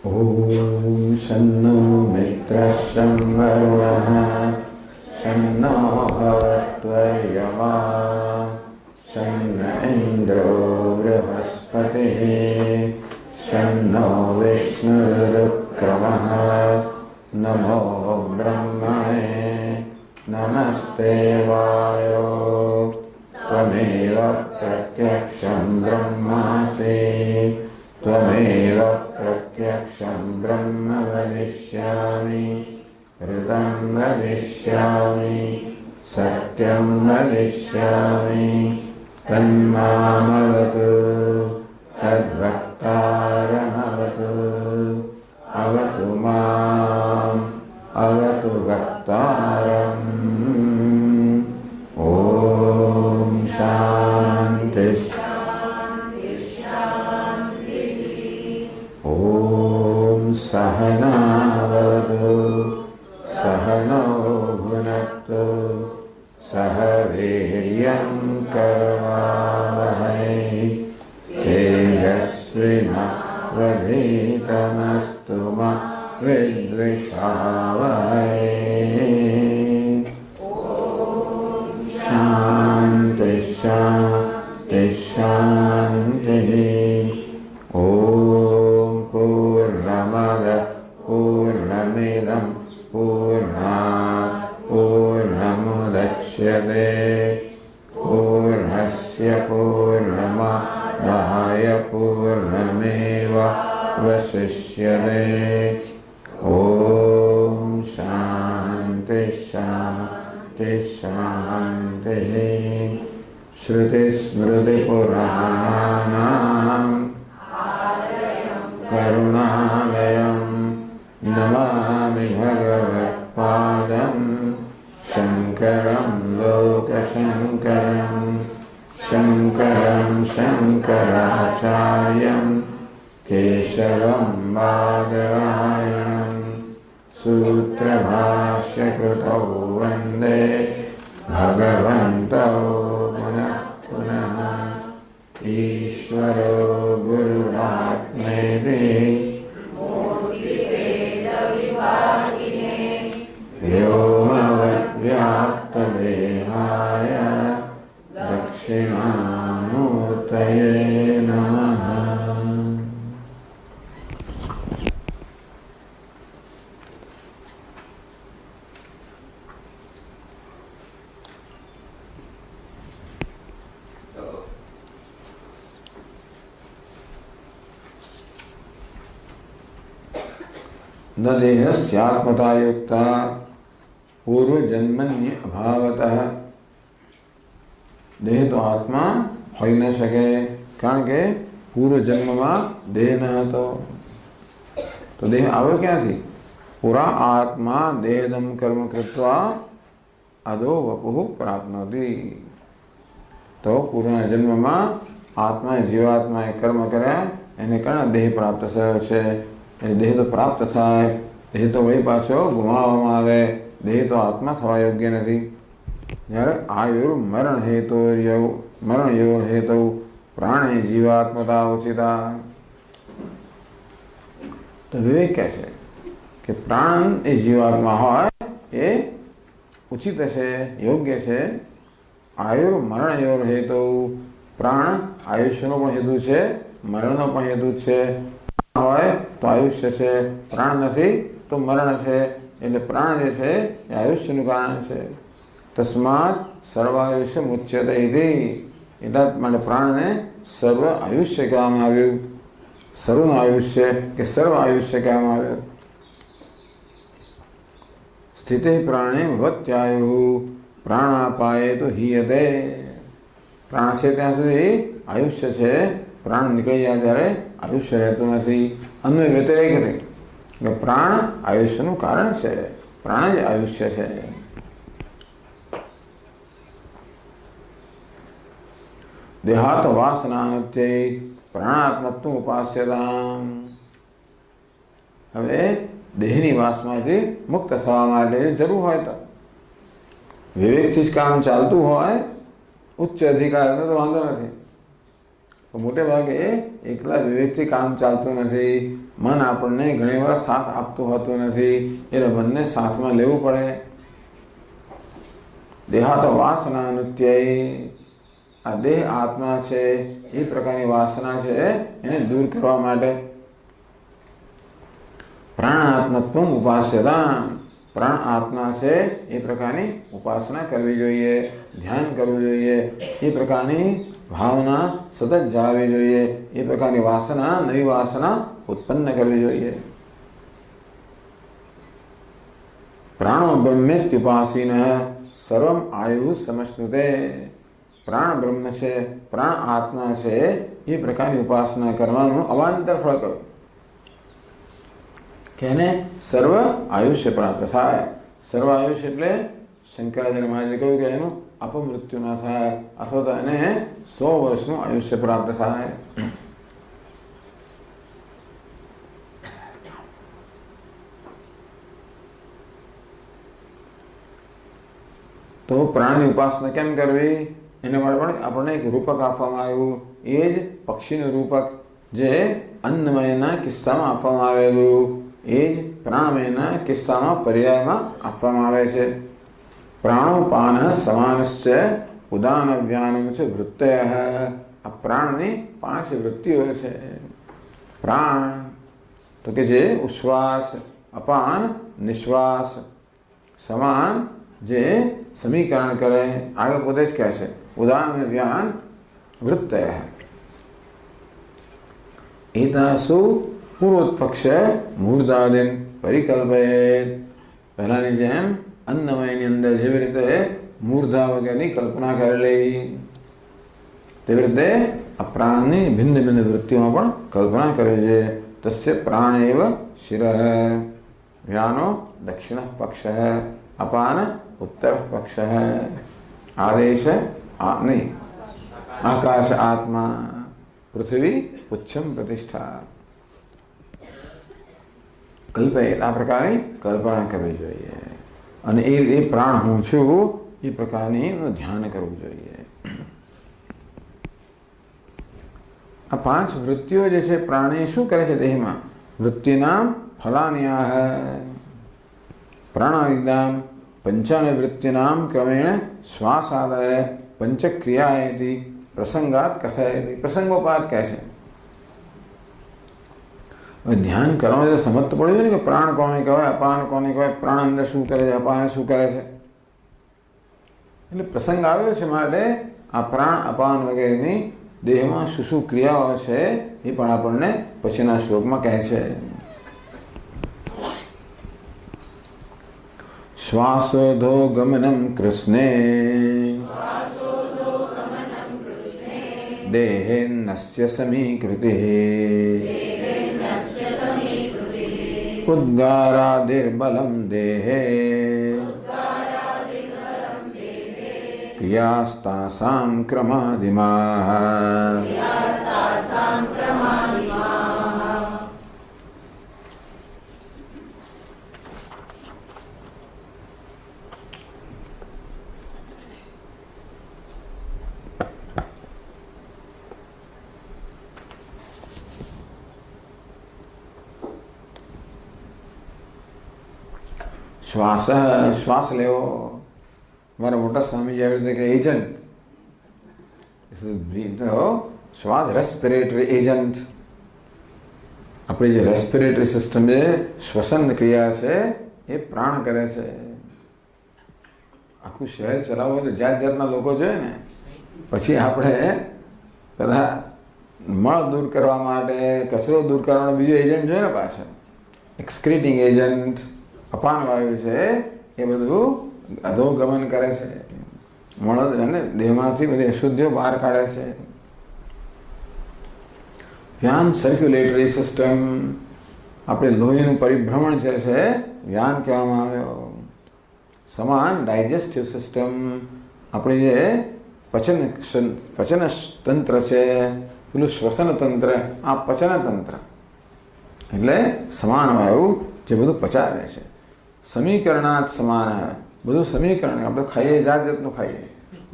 ॐ शन्नो मित्रः शं वरुणः शन्नो भवत्वर्यमा शन्न इन्द्रो बृहस्पतिः शन्नो विष्णुरुक्रमः नमो ब्रह्मणे नमस्ते वायो त्वमेव प्रत्यक्षं ब्रह्मासि त्वमेव प्रत्यक्षं ब्रह्म वदिष्यामि ऋतं वदिष्यामि सत्यं वदिष्यामि तन्मामवतु तद्वक्तारमवतु अवतु माम् अवतु वक्तारम् ॐ शान्ति सहनावतु सहनौ भुनक्तु सह वीर्यं करवावहै तेजस्विनावधीतमस्तु मा विद्विषावहै। शान्ति शान्ति शान्तिः। ॐ पूर्णमद पूर्णमिदं पूर्णात् पूर्णमुदच्यते पूर्णस्य पूर्णमादाय पूर्णमेवावशिष्यते। ॐ शान्ति शान्ति शान्तिः। श्रुतिस्मृतिपुराणानाम् करुणालयं नमामि भगवत्पादं शङ्करं लोकशङ्करं शङ्करं शङ्कराचार्यं केशवं बादरायणं सूत्रभाष्यकृतौ वन्दे भगवन्तौ पुनः पुनः। ईश्वरो गुरुरात्मेति व्योमवद्व्याप्तदेहाय दक्षिणामूर्तये नमः। न देहस्त्यात्मता युक्ता पूर्व जन्मन्य अभावतः। देह तो आत्मा होई न सके कारण के पूर्व जन्म में देह न હતો तो देह આવ્યો ક્યાંથી? પૂરા આત્મા દેહદમ કર્મ કૃત્વા અદો વપુઃ પ્રાપ્નોતિ। તો પૂર્વના જન્મમાં આત્માએ જીવાત્માએ કર્મ કર્યા એને કારણે દેહ પ્રાપ્ત થયો છે। देह तो प्राप्त थाय देह तो वही पाछो गुमाववामां आवे। देह तो आत्मा थवा योग्य नहीं। ज्यारे आयुर्मरण हेतु मरण योर हेतु प्राणे जीवात्मता उचिता। तो विवेक कैसे कि प्राण ए जीवात्मा होय ए उचित है योग्य है। आयुर्मरण योर हेतु प्राण आयुष्यनो पण हेतु है मरणनो पण हेतु है। હોય તો આયુષ્ય છે પ્રાણ નથી તો મરણ છે એટલે પ્રાણ જે છે એ આયુષ્યનું કારણ છે। તસ્માત સર્વાયુષ્ય મુચ્યતે ઇતિ એટલા માટે પ્રાણને સર્વ આયુષ્ય કહેવામાં આવ્યું। સર્વનું આયુષ્ય કે સર્વ આયુષ્ય કહેવામાં આવ્યું। સ્થિતે પ્રાણે ભવત્યાયુ પ્રાણાપાયે તો હીયતે। પ્રાણ છે ત્યાં સુધી આયુષ્ય છે। प्राण निकली जाए ત્યારે आयुष्य रहतुं નથી। अन्वय व्यतिरेक नहीं प्राण आयुष्यનું कारण છે। प्राण ज आयुष्य છે। देहात वासनानुत्यै प्राणात्मत्वम् उपास्यताम्। હવે દેહની વાસનાથી મુક્ત થવા માટે જરૂર હોય તો વિવેકથી જ કામ ચાલતું હોય ઉચ્ચ અધિકારીનો તો વાંધો નથી। મોટે ભાગે એકલા વિવેકથી કામ ચાલતું નથી। મન આપણને ઘણી વાર સાથ આપતું હોતું નથી, એટલે મનને સાથમાં લેવું પડે. દેહાતો વાસના નૃત્યય, આ દેહ આત્મા છે એ પ્રકારની વાસના છે એને દૂર કરવા માટે પ્રાણાત્મત્વ ઉપાસ્યતા, પ્રાણ આત્મા છે એ પ્રકારની ઉપાસના કરવી જોઈએ, ધ્યાન કરવું જોઈએ, એ પ્રકારની ભાવના સતત જાળવવી જોઈએ, એ પ્રકારની વાસના, નવી વાસના ઉત્પન્ન કરવી જોઈએ. પ્રાણો બ્રહ્મેત્યુપાસીન સર્વમ આયુ સમશ્નુતે, પ્રાણ બ્રહ્મ છે, પ્રાણ આત્મા છે, એ પ્રકારની ઉપાસના કરવાનું અવાંતર ફળ કરવું કે એને સર્વ આયુષ્ય પ્રાપ્ત થાય. સર્વ આયુષ્ય એટલે શંકરાચાર્ય મહારાજે કહ્યું કે એનું અપમૃત્યુ ના થાય, અથવા તો એને 100 વર્ષનું આયુષ્ય પ્રાપ્ત થાય. તો પ્રાણની ઉપાસના કેમ કરવી એના માટે પણ આપણને એક રૂપક આપવામાં આવ્યું, એ જ પક્ષીનું રૂપક જે અન્નમયના કિસ્સામાં આપવામાં આવેલું, એ જ પ્રાણમયના કિસ્સામાં પર્યાયમાં આપવામાં આવે છે. પ્રાણોપાન સમાનશ્ચ ઉદાન વ્યાનમ છે વૃત્તય. આ પ્રાણની 5 વૃત્તિઓ છે. પ્રાણ તો કે જે ઉશ્વાસ, અપાન, નિશ્વાસ, સમાન જે સમીકરણ કરે, આગળ પોતે જ કહે છે ઉદાન વ્યાન વૃત્તય. એતાસુ પૂર્વોત્પક્ષ મૂર્ધાદિન પરિકલ્પયેત. પહેલાની જેમ અન્નમયની અંદર જેવી રીતે મૂર્ધા વગેરેની કલ્પના કરેલી, તેવી રીતે આ પ્રાણની ભિન્ન ભિન્ન વૃત્તિઓમાં પણ કલ્પના કરવી જોઈએ. તસ્ય પ્રાણ એવ શિરઃ, વ્યાનો દક્ષિણ પક્ષ, અપાન ઉત્તર પક્ષ, આદેશ નહીં આકાશ આત્મા, પૃથ્વી ઉચ્ચમ પ્રતિષ્ઠા. કલ્પયેત, આ પ્રકારની કલ્પના કરવી જોઈએ અને એ પ્રાણ હું છું એ પ્રકારની ધ્યાન કરવું જોઈએ. આ 5 વૃત્તિઓ જે છે પ્રાણી શું કરે છે દેહમાં? વૃત્તિનામ ફલાન્યાહ પ્રાણાદિનામ પંચાન વૃત્તિનામ ક્રમેણ શ્વાસાદય પંચક્રિયાએતિ પ્રસંગાત કથયતિ. પ્રસંગોપાત કહે છે. હવે ધ્યાન કરવાનું તો સમજ તો પડ્યું ને કે પ્રાણ કોને કહેવાય, અપાન કોને કહેવાય, પ્રાણ અંદર શું કરે છે, અપાન શું કરે છે. એટલે પ્રસંગ આવ્યો છે માટે આ પ્રાણ અપાન વગેરેની દેહમાં શું શું ક્રિયાઓ છે એ પણ આપણને પછીના શ્લોકમાં કહે છે. શ્વાસોધો ગમનમ કૃષ્ણે દેહેન્નસ્ય સમીકૃતિ ઉદ્ગારાદિર્બલમ દેહે ક્રિયાસ્તાસાં ક્રમાદિમાઃ. શ્વાસ, શ્વાસ લેવો. મારા મોટા સ્વામીજી આવી રીતે કે એજન્ટ, શ્વાસ રેસ્પિરેટરી એજન્ટ. આપણી જે રેસ્પિરેટરી સિસ્ટમ છે, શ્વસન ક્રિયા છે, એ પ્રાણ કરે છે. આખું શહેર ચલાવવું હોય તો જાત જાતના લોકો જોઈએ ને. પછી આપણે બધા મળ દૂર કરવા માટે, કચરો દૂર કરવાનો બીજો એજન્ટ જોઈએ ને પાછળ, એક્સક્રીટિંગ એજન્ટ. અપાન વાયુ છે એ બધું અધોગમન કરે છે, મળ અને દેહમાંથી બધી અશુદ્ધિઓ બહાર કાઢે છે. વ્યાન સર્ક્યુલેટરી સિસ્ટમ, આપણે લોહીનું પરિભ્રમણ છે વ્યાન કહેવામાં આવ્યો. સમાન ડાયજેસ્ટિવ સિસ્ટમ, આપણે જે પચન તંત્ર છે, પેલું શ્વસન તંત્ર, આ પચન તંત્ર એટલે સમાન વાયુ જે બધું પચાવે છે. સમીકરણાત સમાન, બધું સમીકરણ. આપણે ખાઈએ જાત જાતનું ખાઈએ,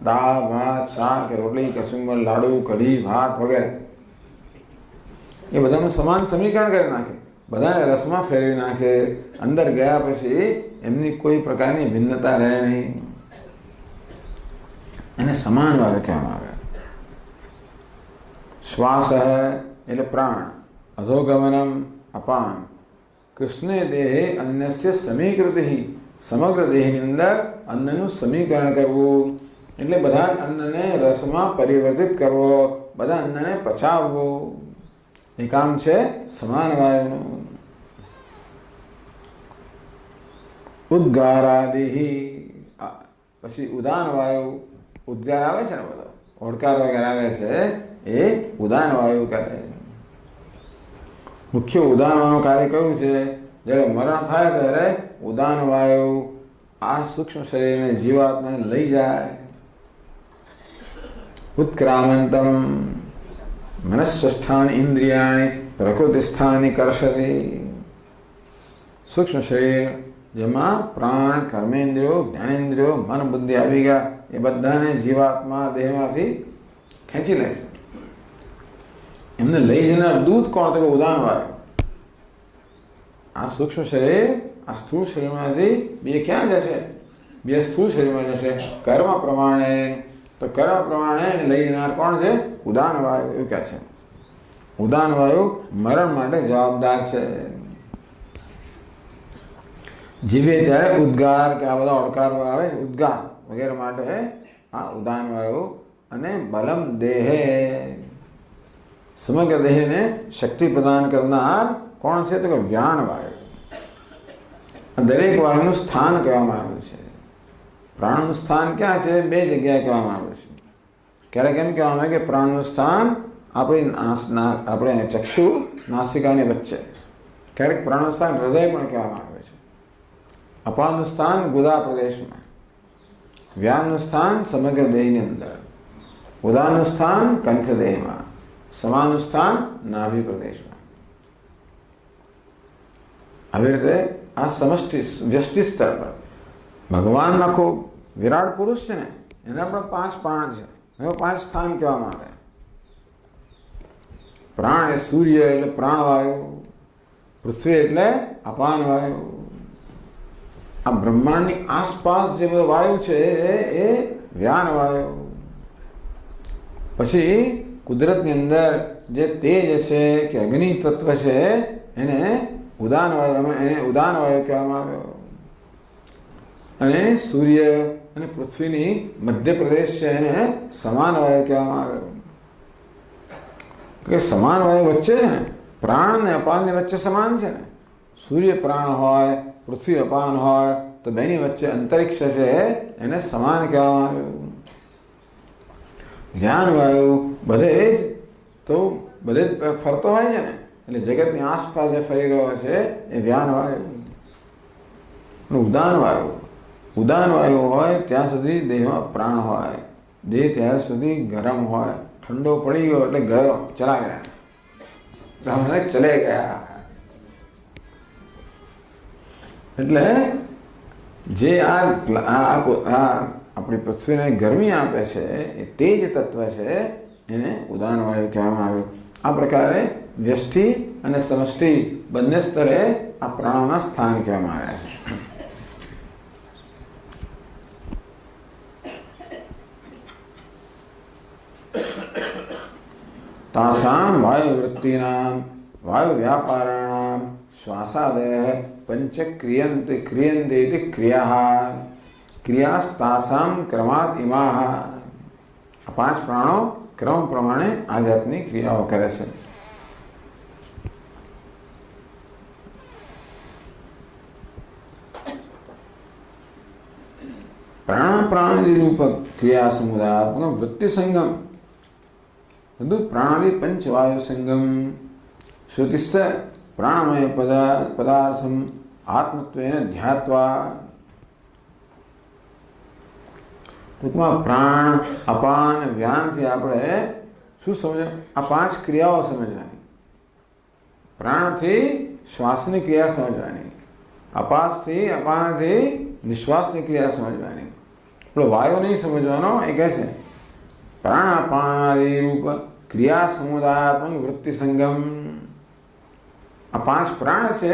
દાળ ભાત શાક રોટલી કચુંબર લાડુ કઢી ભાત વગેરે, એ બધાનું સમાન સમીકરણ કરી નાખે. બધાને રસમાં ફેરવી નાખે. અંદર ગયા પછી એમની કોઈ પ્રકારની ભિન્નતા રહે નહીં. એને સમાન ભાવે કહેવામાં આવે. શ્વાસ એટલે પ્રાણ, અધોગમનમ અપાન, કૃષ્ણે દેહે અન્યસ્ય સમીકૃતિ, સમગ્ર દેહની અંદર અન્નનું સમીકરણ કરવું એટલે બધા અન્નને રસમાં પરિવર્તિત કરવો, બધા અન્નને પચાવવું, એ કામ છે સમાન વાયુનું. ઉદ્ગારાદિ, પછી ઉદાન વાયુ, ઉદ્ગાર આવે છે ને, બધો ઓડકાર વગેરે આવે છે, એ ઉદાન વાયુ કરે. મુખ્ય ઉદાન વાયુનું કાર્ય કયું છે? જ્યારે મરણ થાય ત્યારે ઉદાન વાયુ આ સૂક્ષ્મ શરીરને, જીવાત્માને લઈ જાય. ઉત્ક્રામંતમ મનસ્સ્થાન ઇન્દ્રિયાણી પ્રકૃતિસ્થાની કર્ષતિ. સૂક્ષ્મ શરીર જેમાં પ્રાણ, કર્મેન્દ્રિયો, જ્ઞાનેન્દ્રિયો, મન, બુદ્ધિ આવી ગયા, એ બધાને જીવાત્મા દેહમાંથી ખેંચી લે છે. એમને લઈ જનાર દૂત કોણ? તો ઉદાન વાયુ. આ સૂક્ષ્મ શરીર આ સ્થૂળ શરીરમાંથી બે ક્યાં જશે? બે સ્થૂળ શરીરમાં જશે કર્મ પ્રમાણે. તો કર્મ પ્રમાણે લઈ જનાર કોણ છે? ઉદાન વાયુ. એવું કહે છે ઉદાન વાયુ મરણ માટે જવાબદાર છે. જીવે ત્યારે ઉદ્ગાર કે આ બધા ઓડકાર આવે છે, ઉદ્ગાર વગેરે માટે આ ઉદાન વાયુ. અને બલમ દેહે, સમગ્ર દેહને શક્તિ પ્રદાન કરનાર કોણ છે? તો કે વ્યાન વાયુ. દરેક વાયુનું સ્થાન કહેવામાં આવ્યું છે. પ્રાણનું સ્થાન ક્યાં છે? બે જગ્યાએ કહેવામાં આવે છે. ક્યારેક એમ કહેવામાં આવે કે પ્રાણનું સ્થાન આપણે ચક્ષુ નાસિકાની વચ્ચે, ક્યારેક પ્રાણનું સ્થાન હૃદય પણ કહેવામાં આવે છે. અપાનનું સ્થાન ગુદા પ્રદેશમાં, વ્યાનનું સ્થાન સમગ્ર દેહની અંદર, ઉદાનનું સ્થાન કંઠ દેહમાં, સમાનનું સ્થાન નાભી પ્રદેશમાં. આવી રીતે આ સમષ્ટિ વ્યષ્ટિ સ્તર પર ભગવાન આખો વિરાટ પુરુષ છે ને, એના પણ 5 પ્રાણ છે, એવા 5 સ્થાન કહેવામાં આવે. પ્રાણ એ સૂર્ય એટલે પ્રાણવાયુ, પૃથ્વી એટલે અપાન વાયુ. આ બ્રહ્માંડની આસપાસ જે બધો વાયુ છે એ વ્યાન વાયુ. પછી કુદરતની અંદર જે તેજ છે કે અગ્નિ તત્વ છે એને ઉદાન વાયુ કહેવામાં આવ્યો. અને સૂર્ય અને પૃથ્વીની મધ્યપ્રદેશ છે એને સમાન વાયુ કહેવામાં આવ્યો. કે સમાન વાયુ વચ્ચે છે ને, પ્રાણ ને અપાનની વચ્ચે સમાન છે ને. સૂર્ય પ્રાણ હોય, પૃથ્વી અપાન હોય, તો બેની વચ્ચે અંતરિક્ષ છે એને સમાન કહેવામાં આવ્યું. જ્ઞાન વાયુ બધે જ ફરતો હોય છે ને, એટલે જગતની આસપાસ જે ફરી રહ્યો છે એ વ્યાન વાયુ. ઉદાન વાયુ હોય ત્યાં સુધી દેહમાં પ્રાણ હોય. દેહ ત્યાર સુધી ગરમ હોય, ઠંડો પડી ગયો એટલે ગયો, ચલા ગયા, ચલે ગયા. એટલે જે આપણી પૃથ્વીને ગરમી આપે છે એ તેજ તત્વ છે, એને ઉદાન વાયુ કહેવામાં આવે. આ પ્રકારે વ્યષ્ટિ અને સમષ્ટિ બંને સ્તરે આ પ્રાણોના સ્થાન કહેવામાં આવ્યા છે. તાસામ વાયુ વૃત્તિનામ વાયુ વ્યાપારાણામ શ્વાસાદય પંચ ક્રિયંતે ક્રિયાસ્તાસામ ક્રમાત ઇમાહ. આ 5 પ્રાણો ક્રમ પ્રમાણે આ જાતની ક્રિયાઓ કરે છે. પ્રાણાદિ રૂપ ક્રિયા સમુદાયાત્મક વૃત્તિ સંગમ પ્રાણાદિ પંચવાયુ સંગમ શ્રુતિસ્થ પ્રાણમય પદાર્થમ આત્મત્વેન ધ્યાત્વા. ટૂંકમાં પ્રાણ, અપાન, વ્યાનથી આપણે શું સમજવું? આ 5 ક્રિયાઓ સમજવાની. પ્રાણથી શ્વાસની ક્રિયા સમજવાની, અપાનથી નિશ્વાસની ક્રિયા સમજવાની. પેલો વાયુ નહીં સમજવાનો. એ કહે છે પ્રાણાપાનાદિ રૂપ ક્રિયા સમુદાયાત્મક વૃત્તિ સંગમ. આ 5 પ્રાણ છે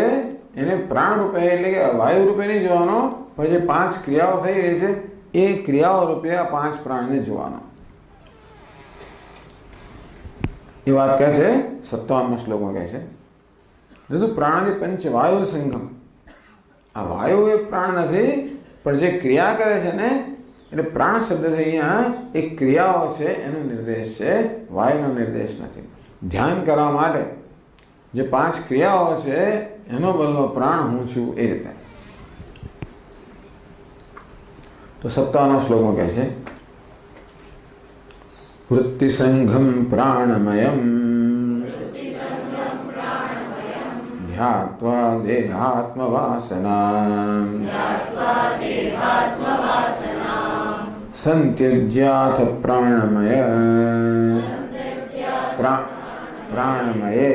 એને પ્રાણ રૂપે એટલે કે વાયુ રૂપે નહીં જોવાનો, પણ જે 5 ક્રિયાઓ થઈ રહી છે એ ક્રિયાઓ રૂપે આ 5 પ્રાણને જોવાનો. એ વાત કહે છે 57મા શ્લોકમાં કહે છે બધું પ્રાણની પંચ વાયુ સંગમ. આ વાયુ એ પ્રાણ નથી, પણ જે ક્રિયા કરે છે ને એટલે પ્રાણ શબ્દથી અહીંયા એક ક્રિયાઓ છે એનો નિર્દેશ છે, વાયુનો નિર્દેશ નથી. ધ્યાન કરવા માટે જે 5 ક્રિયાઓ છે એનો બદલો પ્રાણ હું છું એ રીતે. તો 57મા શ્લોકમાં કહે છે વૃત્તિ સંઘમ પ્રાણમયમ ધ્યાત્વા દેહાત્મવાસનામ સંત્યજ્યાથ પ્રાણમય પ્રાણમયે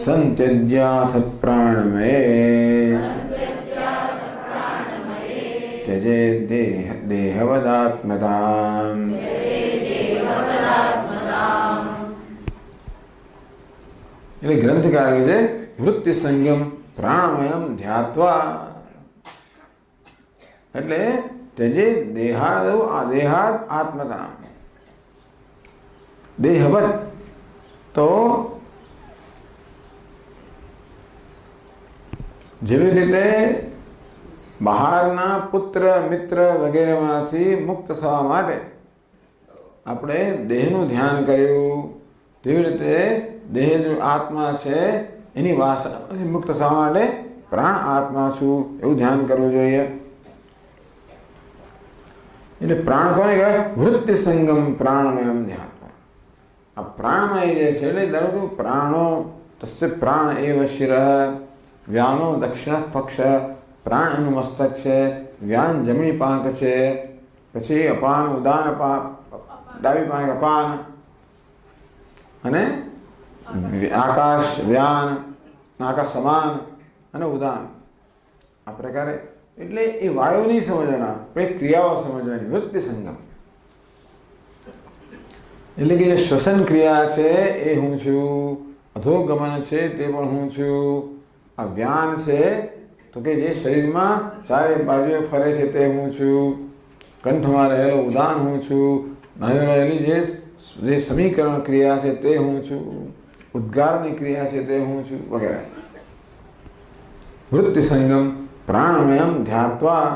સંત્યજ્યાથ પ્રાણમયે त्यजे देहवदात्मताम्. એટલે ગ્રંથકાર કહે છે વૃત્તિ સંયમ પ્રાણમયમ ધ્યાત્વા એટલે त्यजे देहाद आत्मता. देहवत તો જેવી રીતે બહારના પુત્ર મિત્ર વગેરેમાંથી મુક્ત થવા માટે આપણે દેહનું ધ્યાન કર્યું, તેવી રીતે દેહ જો આત્મા છે એની વાસનાથી મુક્ત થવા માટે પ્રાણ આત્મા છું એવું ધ્યાન કરવું જોઈએ. એટલે પ્રાણ કોને કહેવાય? વૃત્તિ સંગમ પ્રાણમયમ ધ્યાન. આ પ્રાણમય જે છે એટલે દરરોજ પ્રાણો તસ્ય પ્રાણ એવ શિર વ્યાનો દક્ષિણ પક્ષ. પ્રાણ એનું મસ્તક છે, વ્યાન જમણી પાંખ છે, પછી અપાન ઉદાન ડાબી પાંખ અપાન, અને આકાશ વ્યાન આકાશ સમાન અને ઉદાન. આ પ્રકારે એટલે એ વાયુ નહીં સમજવાના, પણ ક્રિયાઓ સમજવાની. વૃત્તિ સંગમ એટલે કે શ્વસન ક્રિયા છે એ હું છું, અધોગમન છે તે પણ હું છું, આ વ્યાન છે તો કે જે શરીરમાં ચારે બાજુએ ફરે છે તે હું છું, કંઠમાં રહેલો ઉદાન હું છું, નાની રહેલી જે સમીકરણ ક્રિયા છે તે હું છું, ઉદ્ગારની ક્રિયા છે તે હું છું વગેરે. વૃત્તિ સંગમ પ્રાણમયમ ધ્યાત્વા.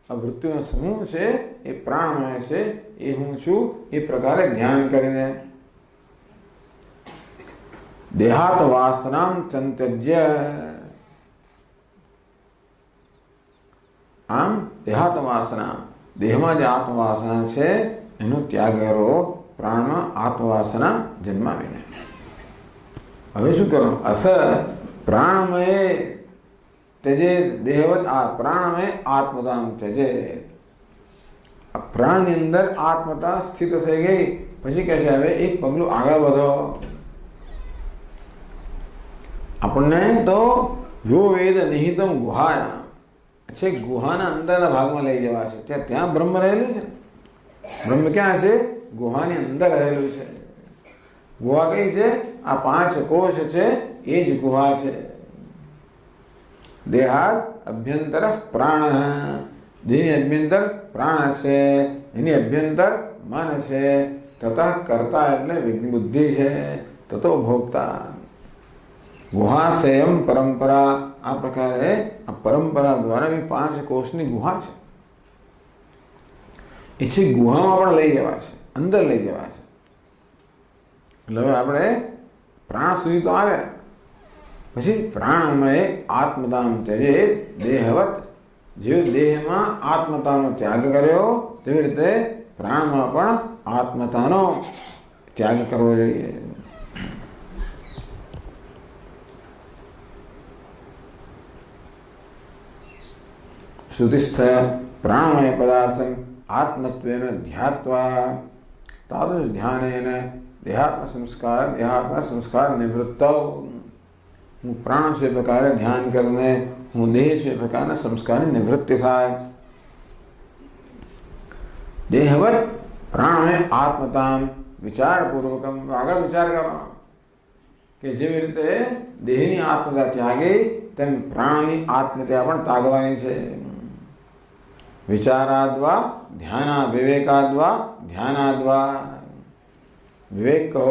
આ વૃત્તિનો સમૂહ છે એ પ્રાણમય છે, એ હું છું એ પ્રકારે ધ્યાન કરીને દેહાત વાસનામ ચંત્યજ્ય. આમ દેહાત વાસના દેહમાં જે આત્મવાસના છે એનો ત્યાગ કરો, પ્રાણમાં આત્મવાસના જન્માવીને. હવે શું કરો? અથ પ્રાણમય त्यजे देहवत प्राणमय आत्मताम त्यजे. આ પ્રાણની અંદર આત્મતા સ્થિત થઈ ગઈ પછી કહે છે હવે એક પગલું આગળ વધો. આપણને તો યો વેદ નિહિતમ ગુહાયા છે, ગુહાના અંદરના ભાગમાં લઈ જવા છે. ત્યાં બ્રહ્મ રહેલું છે. બ્રહ્મ ક્યાં છે? ગુહાની અંદર રહેલું છે. ગુહા કઈ છે? આ 5 કોષ છે એ જ ગુહા છે. દેહાદ અભ્યંતર પ્રાણ, દેહની અભ્યંતર પ્રાણ છે, એની અભ્યંતર મન છે, તથા કર્તા એટલે બુદ્ધિ છે, તતો ભોગતા. ગુહાશયમ પરંપરા. આ પ્રકારે આ પરંપરા દ્વારા 5 કોષની ગુહા છે. એ છે ગુહામાં પણ લઈ જવા છે, અંદર લઈ જવા છે. એટલે હવે આપણે પ્રાણ સુધી તો આવ્યા, પછી પ્રાણમય આત્મતામ ત્યજે દેહવત. જે દેહમાં આત્મતાનો ત્યાગ કર્યો તેવી રીતે પ્રાણમાં પણ આત્મતાનો ત્યાગ કરવો જોઈએ. શ્રુતિસ્થ પ્રાણમય પદાર્થમ આત્મત્વેન ધ્યાત્વા તાદૃશ ધ્યાનેન દેહાત્મ સંસ્કાર નિવૃત્ત. હું પ્રાણ છે પ્રકારે ધ્યાન કરીને હું દેહ છે પ્રકારના સંસ્કારની નિવૃત્તિ થાય. દેહવત પ્રાણમય આત્મતામ વિચારપૂર્વકમ. આગળ વિચાર કરવાનો. કે જેવી રીતે દેહની આત્મતા ત્યાગે તેમ પ્રાણની આત્મતા પણ ત્યાગવાની છે. વિચારાદ્વા ધ્યાના વિવેકાદ્વા ધ્યાનાદ્વા. વિવેક કહો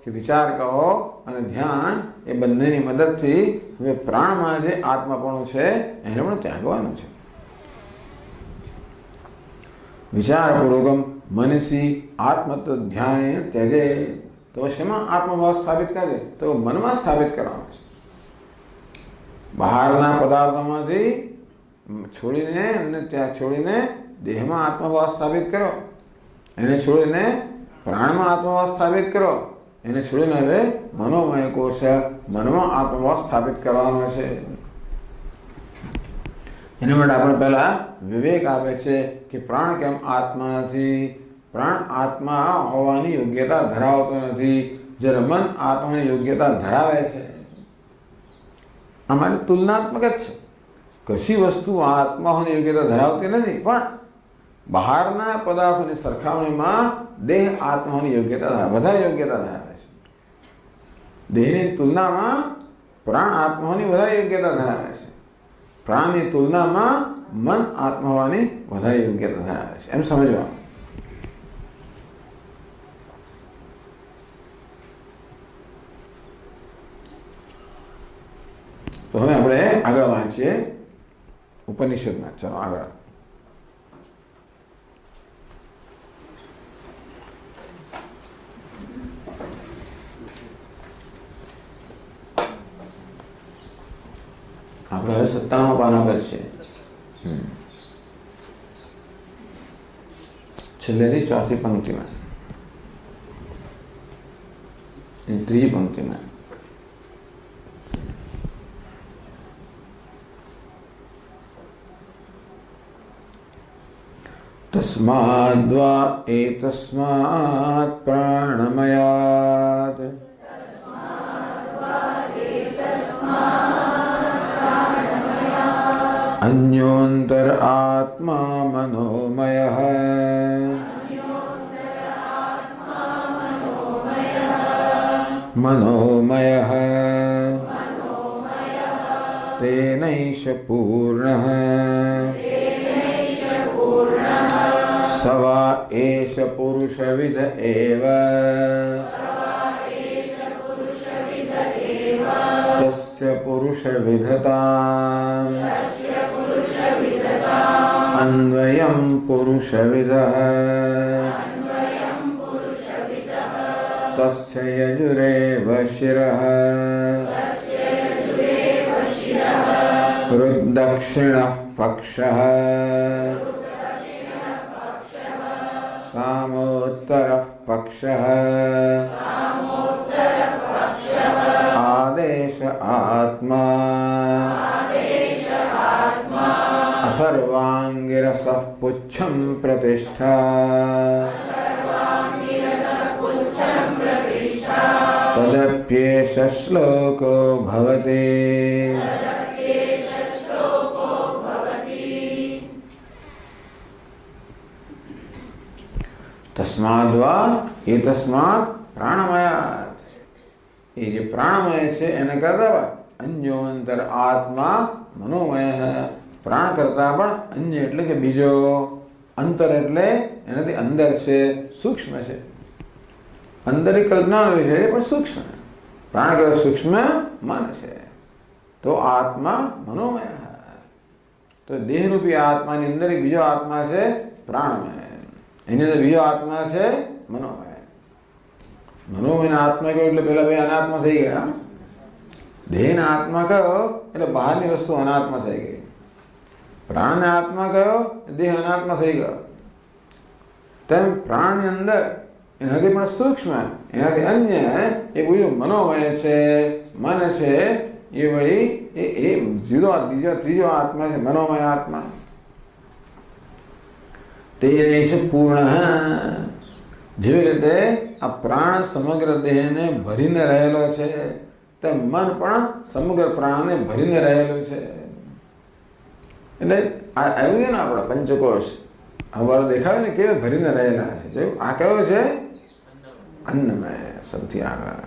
કે વિચાર કહો અને ધ્યાન એ બંનેની મદદથી હવે પ્રાણમાં જે આત્માપણું છે એને પણ ત્યાગવાનું છે. વિચારપૂર્વકમ મનસી આત્મત ધ્યાને ત્યજે. તો શેમાં આત્મભાવ સ્થાપિત કરે? તો મનમાં સ્થાપિત કરવાનો છે. બહારના પદાર્થોમાંથી છોડીને અને ત્યાં છોડીને દેહમાં આત્મભાવ સ્થાપિત કરો. એને છોડીને પ્રાણમાં આત્મભાવ સ્થાપિત કરો. એને છોડીને હવે મનોમય કોશ મનમાં આત્મભાવ સ્થાપિત કરવાનો છે. એના માટે આપણે પહેલા વિવેક આપે છે કે પ્રાણ કેમ આત્મા નથી. પ્રાણ આત્મા હોવાની યોગ્યતા ધરાવતો નથી, જ્યારે મન આત્માની યોગ્યતા ધરાવે છે. અમારી તુલનાત્મક જ છે. કશી વસ્તુ આત્મા હોવાની યોગ્યતા ધરાવતી નથી, પણ બહારના પદાર્થોની સરખામણીમાં દેહ આત્મા હોવાની યોગ્યતા વધારે યોગ્યતા ધરાવે છે. દેહની તુલનામાં પ્રાણ આત્મા હોવાની વધારે યોગ્યતા ધરાવે છે. પ્રાણની તુલનામાં મન આત્મા હોવાની વધારે યોગ્યતા ધરાવે છે. એમ સમજવાનું. તો હવે આપણે આગળ વાંચીએ ઉપનિષદમાં. ચાલો આગળ. આપણે હવે 97 પાના પર છે. છેલ્લેથી ચોથી પંક્તિમાં, ત્રીજી પંક્તિમાં. તસ્માદ્વા એતસ્માत् પ્રાણમયાत् અન્યોન્તર આત્મા મનોમયઃ મનોમયઃ તેનૈષ પૂર્ણઃ સવા એષ પુરુષવિદ એવ તસ્ય પુરુષવિદતામ અન્વયં પુરુષવિદઃ તસ્ય યજુરેવ શિરઃ રુદ્દક્ષિણઃ પક્ષઃ સામોત્તરઃ પક્ષઃ આદેશ આત્મા અથર્વાંગિરસઃ પુચ્છં પ્રતિષ્ઠા તદપ્યેષ શ્લોકો ભવતિ. તસ્માદ્વા એતસ્માत् પ્રાણમયાत्. એ જે પ્રાણમય છે એને કરતા અન્યોન્તર આત્મા મનોમય. પ્રાણ કરતા પણ અન્ય એટલે કે બીજો, અંતર એટલે એનાથી અંદર છે, સૂક્ષ્મ છે. અંદરની કલ્પનાનો વિષય છે પણ સૂક્ષ્મ. પ્રાણ કરતા સૂક્ષ્મ મન છે. તો આત્મા મનોમય. તો દેહરૂપી આત્માની અંદર એક બીજો આત્મા છે પ્રાણમય. એની અંદર બીજો આત્મા છે મનોમય. મનોમયના આત્મા કહ્યું એટલે પેલા બે અનાત્મા થઈ ગયા. દેહના આત્મા કયો એટલે બહારની વસ્તુ અનાત્મા થઈ ગઈ. પ્રાણને આત્મા કયો દેહ અનાત્મા થઈ ગયો. તેમ પ્રાણની અંદર એનાથી પણ સૂક્ષ્મ, એનાથી અન્ય એ બીજું મનોમય છે, મન છે. એ વળી એ જુદો ત્રીજો આત્મા છે મનોમય આત્મા. તે છે પૂર્ણ. જેવી રીતે આ પ્રાણ સમગ્ર દેહને ભરીને રહેલો છે તેમ મન પણ સમગ્ર પ્રાણને ભરીને રહેલું છે. એટલે આ આવ્યું છે ને આપણા પંચકોશ અમારો દેખાય ને કેવા ભરીને રહેલા છે. જોયું આ કયો છે? અન્નમય. સૌથી આગળ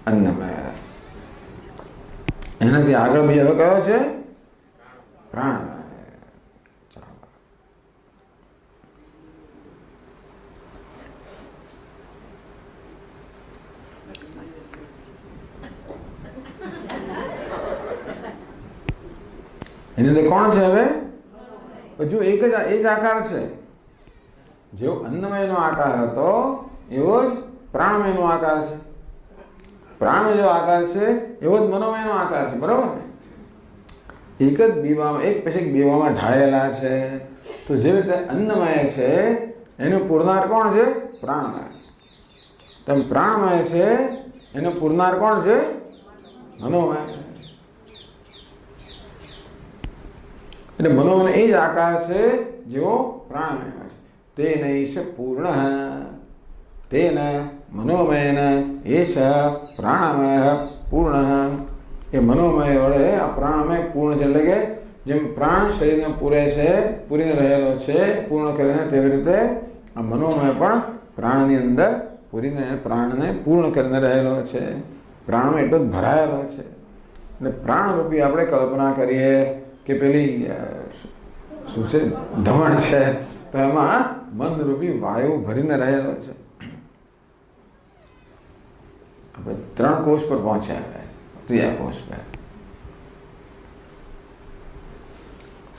અન્નમય. એનાથી આગળ બીજો હવે કયો છે? પ્રાણમય. ચાલો, એની અંદર કોણ છે હવે? જો એ જ આકાર છે. જેવો અન્નમયનો આકાર હતો એવો જ પ્રાણમયનો આકાર છે. પ્રાણ જેવો આકાર છે એવો જ મનોમયનો આકાર છે. બરાબર ને? એક જ બીવામાં, એક પછી એક બીવામાં ઢાળેલા છે. તો જે રીતે અન્નમય છે એનું પૂરનાર કોણ છે? પ્રાણમય. તેમ પ્રાણમય છે એનું પૂરનાર કોણ છે? મનોમય. એટલે મનોમય એ જ આકાર છે જેવો પ્રાણમય છે. તેનૈષ પૂર્ણ તેન મનોમયેન એષ પ્રાણમય પૂર્ણ. એ મનોમય વડે આ પ્રાણમય પૂર્ણ છે. એટલે કે જેમ પ્રાણ શરીરને પૂરીને રહેલો છે, પૂર્ણ કરીને, તેવી રીતે આ મનોમય પણ પ્રાણની અંદર પૂરીને પ્રાણને પૂર્ણ કરીને રહેલો છે. પ્રાણમાં એટલો જ ભરાયેલો છે. એટલે પ્રાણરૂપી આપણે કલ્પના કરીએ કે પેલી શું છે, ધમણ છે, તો એમાં મનરૂપી વાયુ ભરીને રહેલો છે. આપણે 3 કોષ પર પહોંચ્યા. ત્રીજા કોષ પર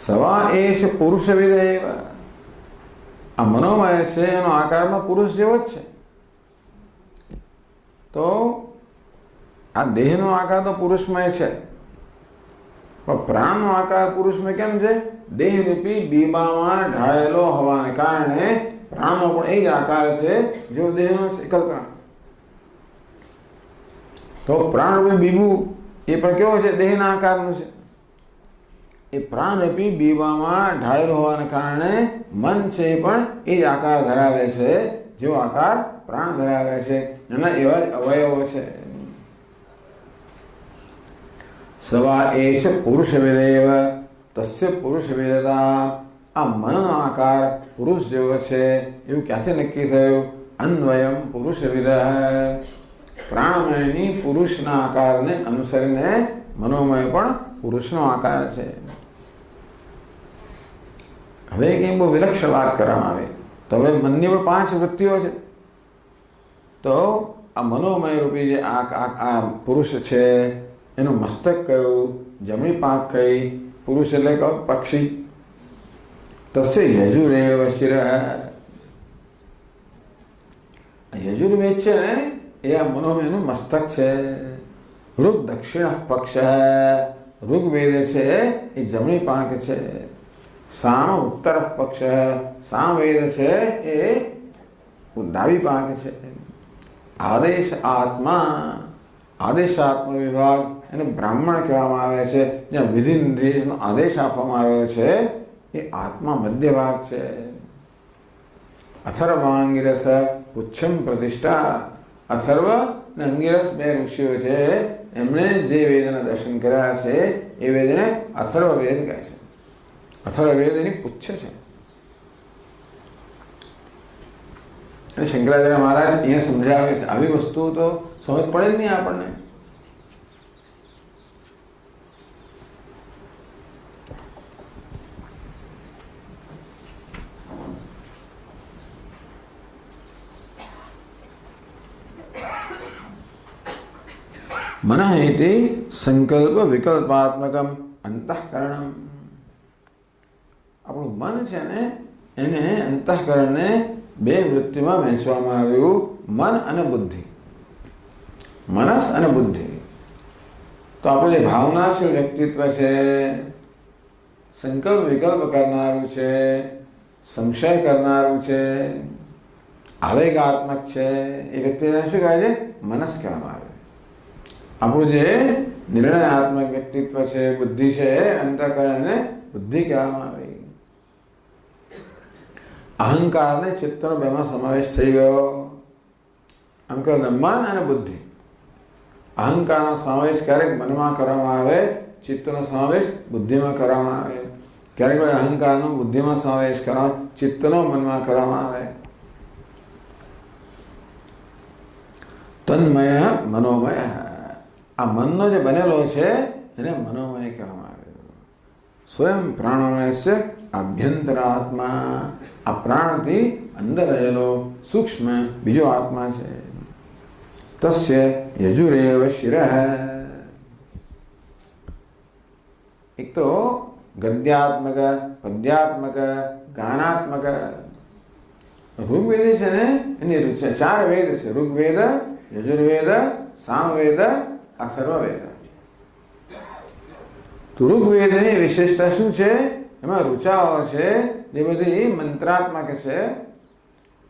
સવા એશ પુરુષ વિદેવ. આ મનોમય છે એનો આકારમાં પુરુષ જેવો જ છે. તો આ દેહનો આકાર તો પુરુષમય છે, પણ પ્રાણનો આકાર પુરુષમય કેમ છે? દેહરૂપી બીબામાં ઢાળેલો હોવાને કારણે પ્રાણનો પણ એ જ આકાર છે જેવો દેહનો છે. કલ્પના. તો પ્રાણરૂપી બીબું એ પણ કેવો છે? દેહના આકારનું છે. એ પ્રાણરૂપી બીબામાં ઢાળેલો હોવાને કારણે મન છે એ પણ એ જ આકાર ધરાવે છે જેવો આકાર પ્રાણ ધરાવે છે. એના એવા જ અવયવો છે. સવા એશ પુરુષ વિદેવ તસ્ય પુરુષ વિદતા. આ મનનો આકાર પુરુષ જેવો છે એવું ક્યાંથી નક્કી થયું? અન્વયમ પુરુષ વિદ. પ્રાણમયની પુરુષના આકારને અનુસરીને મનોમય પણ પુરુષનો આકાર છે. હવે કંઈ બહુ વિલક્ષણ વાત કરવામાં આવે તો હવે મનની પણ 5 વૃત્તિઓ છે. તો આ મનોમય રૂપી જે આ પુરુષ છે એનું મસ્તક કયું? જમણી પાંખ કઈ? પુરુષ એટલે કયું? પક્ષી. તસ્ય યજુરેવ શિર. યજુર્વેદ છે ને એ આ મનોમયનું મસ્તક છે. ઋગ દક્ષિણ પક્ષ. ઋગ્વેદ છે એ જમણી પાંખ છે. સામ ઉત્તર પક્ષ. સામવેદ છે એ ડાબી પાંખ છે. આદેશ આત્મા. આદેશાત્મ વિભાગ એને બ્રાહ્મણ કહેવામાં આવે છે. જ્યાં વિધિ નિર્દેશનો આદેશ આપવામાં આવ્યો છે એ આત્મા મધ્ય ભાગ છે. અથર્વાંગિરસ પુચ્છમ પ્રતિષ્ઠા. અથર્વ અને અંગિરસ 2 ઋષિઓ છે. એમણે જે વેદના દર્શન કર્યા છે એ વેદને અથર્વ વેદ કહે છે. અથર્વ વેદ એની પુચ્છ છે. અને શંકરાચાર્ય મહારાજ અહીંયા સમજાવે છે. આવી વસ્તુ તો સમજ પડે જ નહીં આપણને. મનઃ ઇતિ સંકલ્પ વિકલ્પાત્મકમ અંતઃકરણમ. આપણું મન છે ને એને અંતઃકરણને 2 વૃત્તિમાં વહેંચવામાં આવ્યું. મન અને બુદ્ધિ. મનસ અને બુદ્ધિ. તો આપણું જે ભાવનાશીલ વ્યક્તિત્વ છે, સંકલ્પ વિકલ્પ કરનારું છે, સંશય કરનારું છે, આવેગાત્મક છે, એ વ્યક્તિને શું કહે છે? મનસ કહેવામાં આવે. આપણું જે નિર્ણયાત્મક વ્યક્તિત્વ છે, બુદ્ધિ છે, અંતઃકરણને બુદ્ધિ કહેવામાં આવે. અહંકાર ને ચિત્તનો 2માં સમાવેશ થઈ ગયો. આમ કહે મન અને બુદ્ધિ. અહંકારનો સમાવેશ ક્યારેક મનમાં કરવામાં આવે, ચિત્તનો સમાવેશ બુદ્ધિમાં કરવામાં આવે. ક્યારેક અહંકારનો બુદ્ધિમાં સમાવેશ કરવામાં, ચિત્તનો મનમાં કરવામાં આવે. તન્મય મનોમય. આ મનનો જે બનેલો છે એને મનોમય કહેવામાં આવે. સ્વયં પ્રાણમય છે આભ્યંતરાત્મા. આ પ્રાણથી અંદર રહેલો સૂક્ષ્મ બીજો આત્મા છે. તસ્ય યજુરેવ શિરઃ. એક તો ગદ્યાત્મક, પદ્યાત્મક, ગાનાત્મક. ઋગ્વેદ છે ને એની રૂચિ 4 વેદ છે. ઋગ્વેદ, યજુર્વેદ, સામવેદ, અથર્વવેદ. તો ઋગ્વેદની વિશેષતા શું છે? એમાં ઋચાઓ છે જે બધી મંત્રાત્મક છે,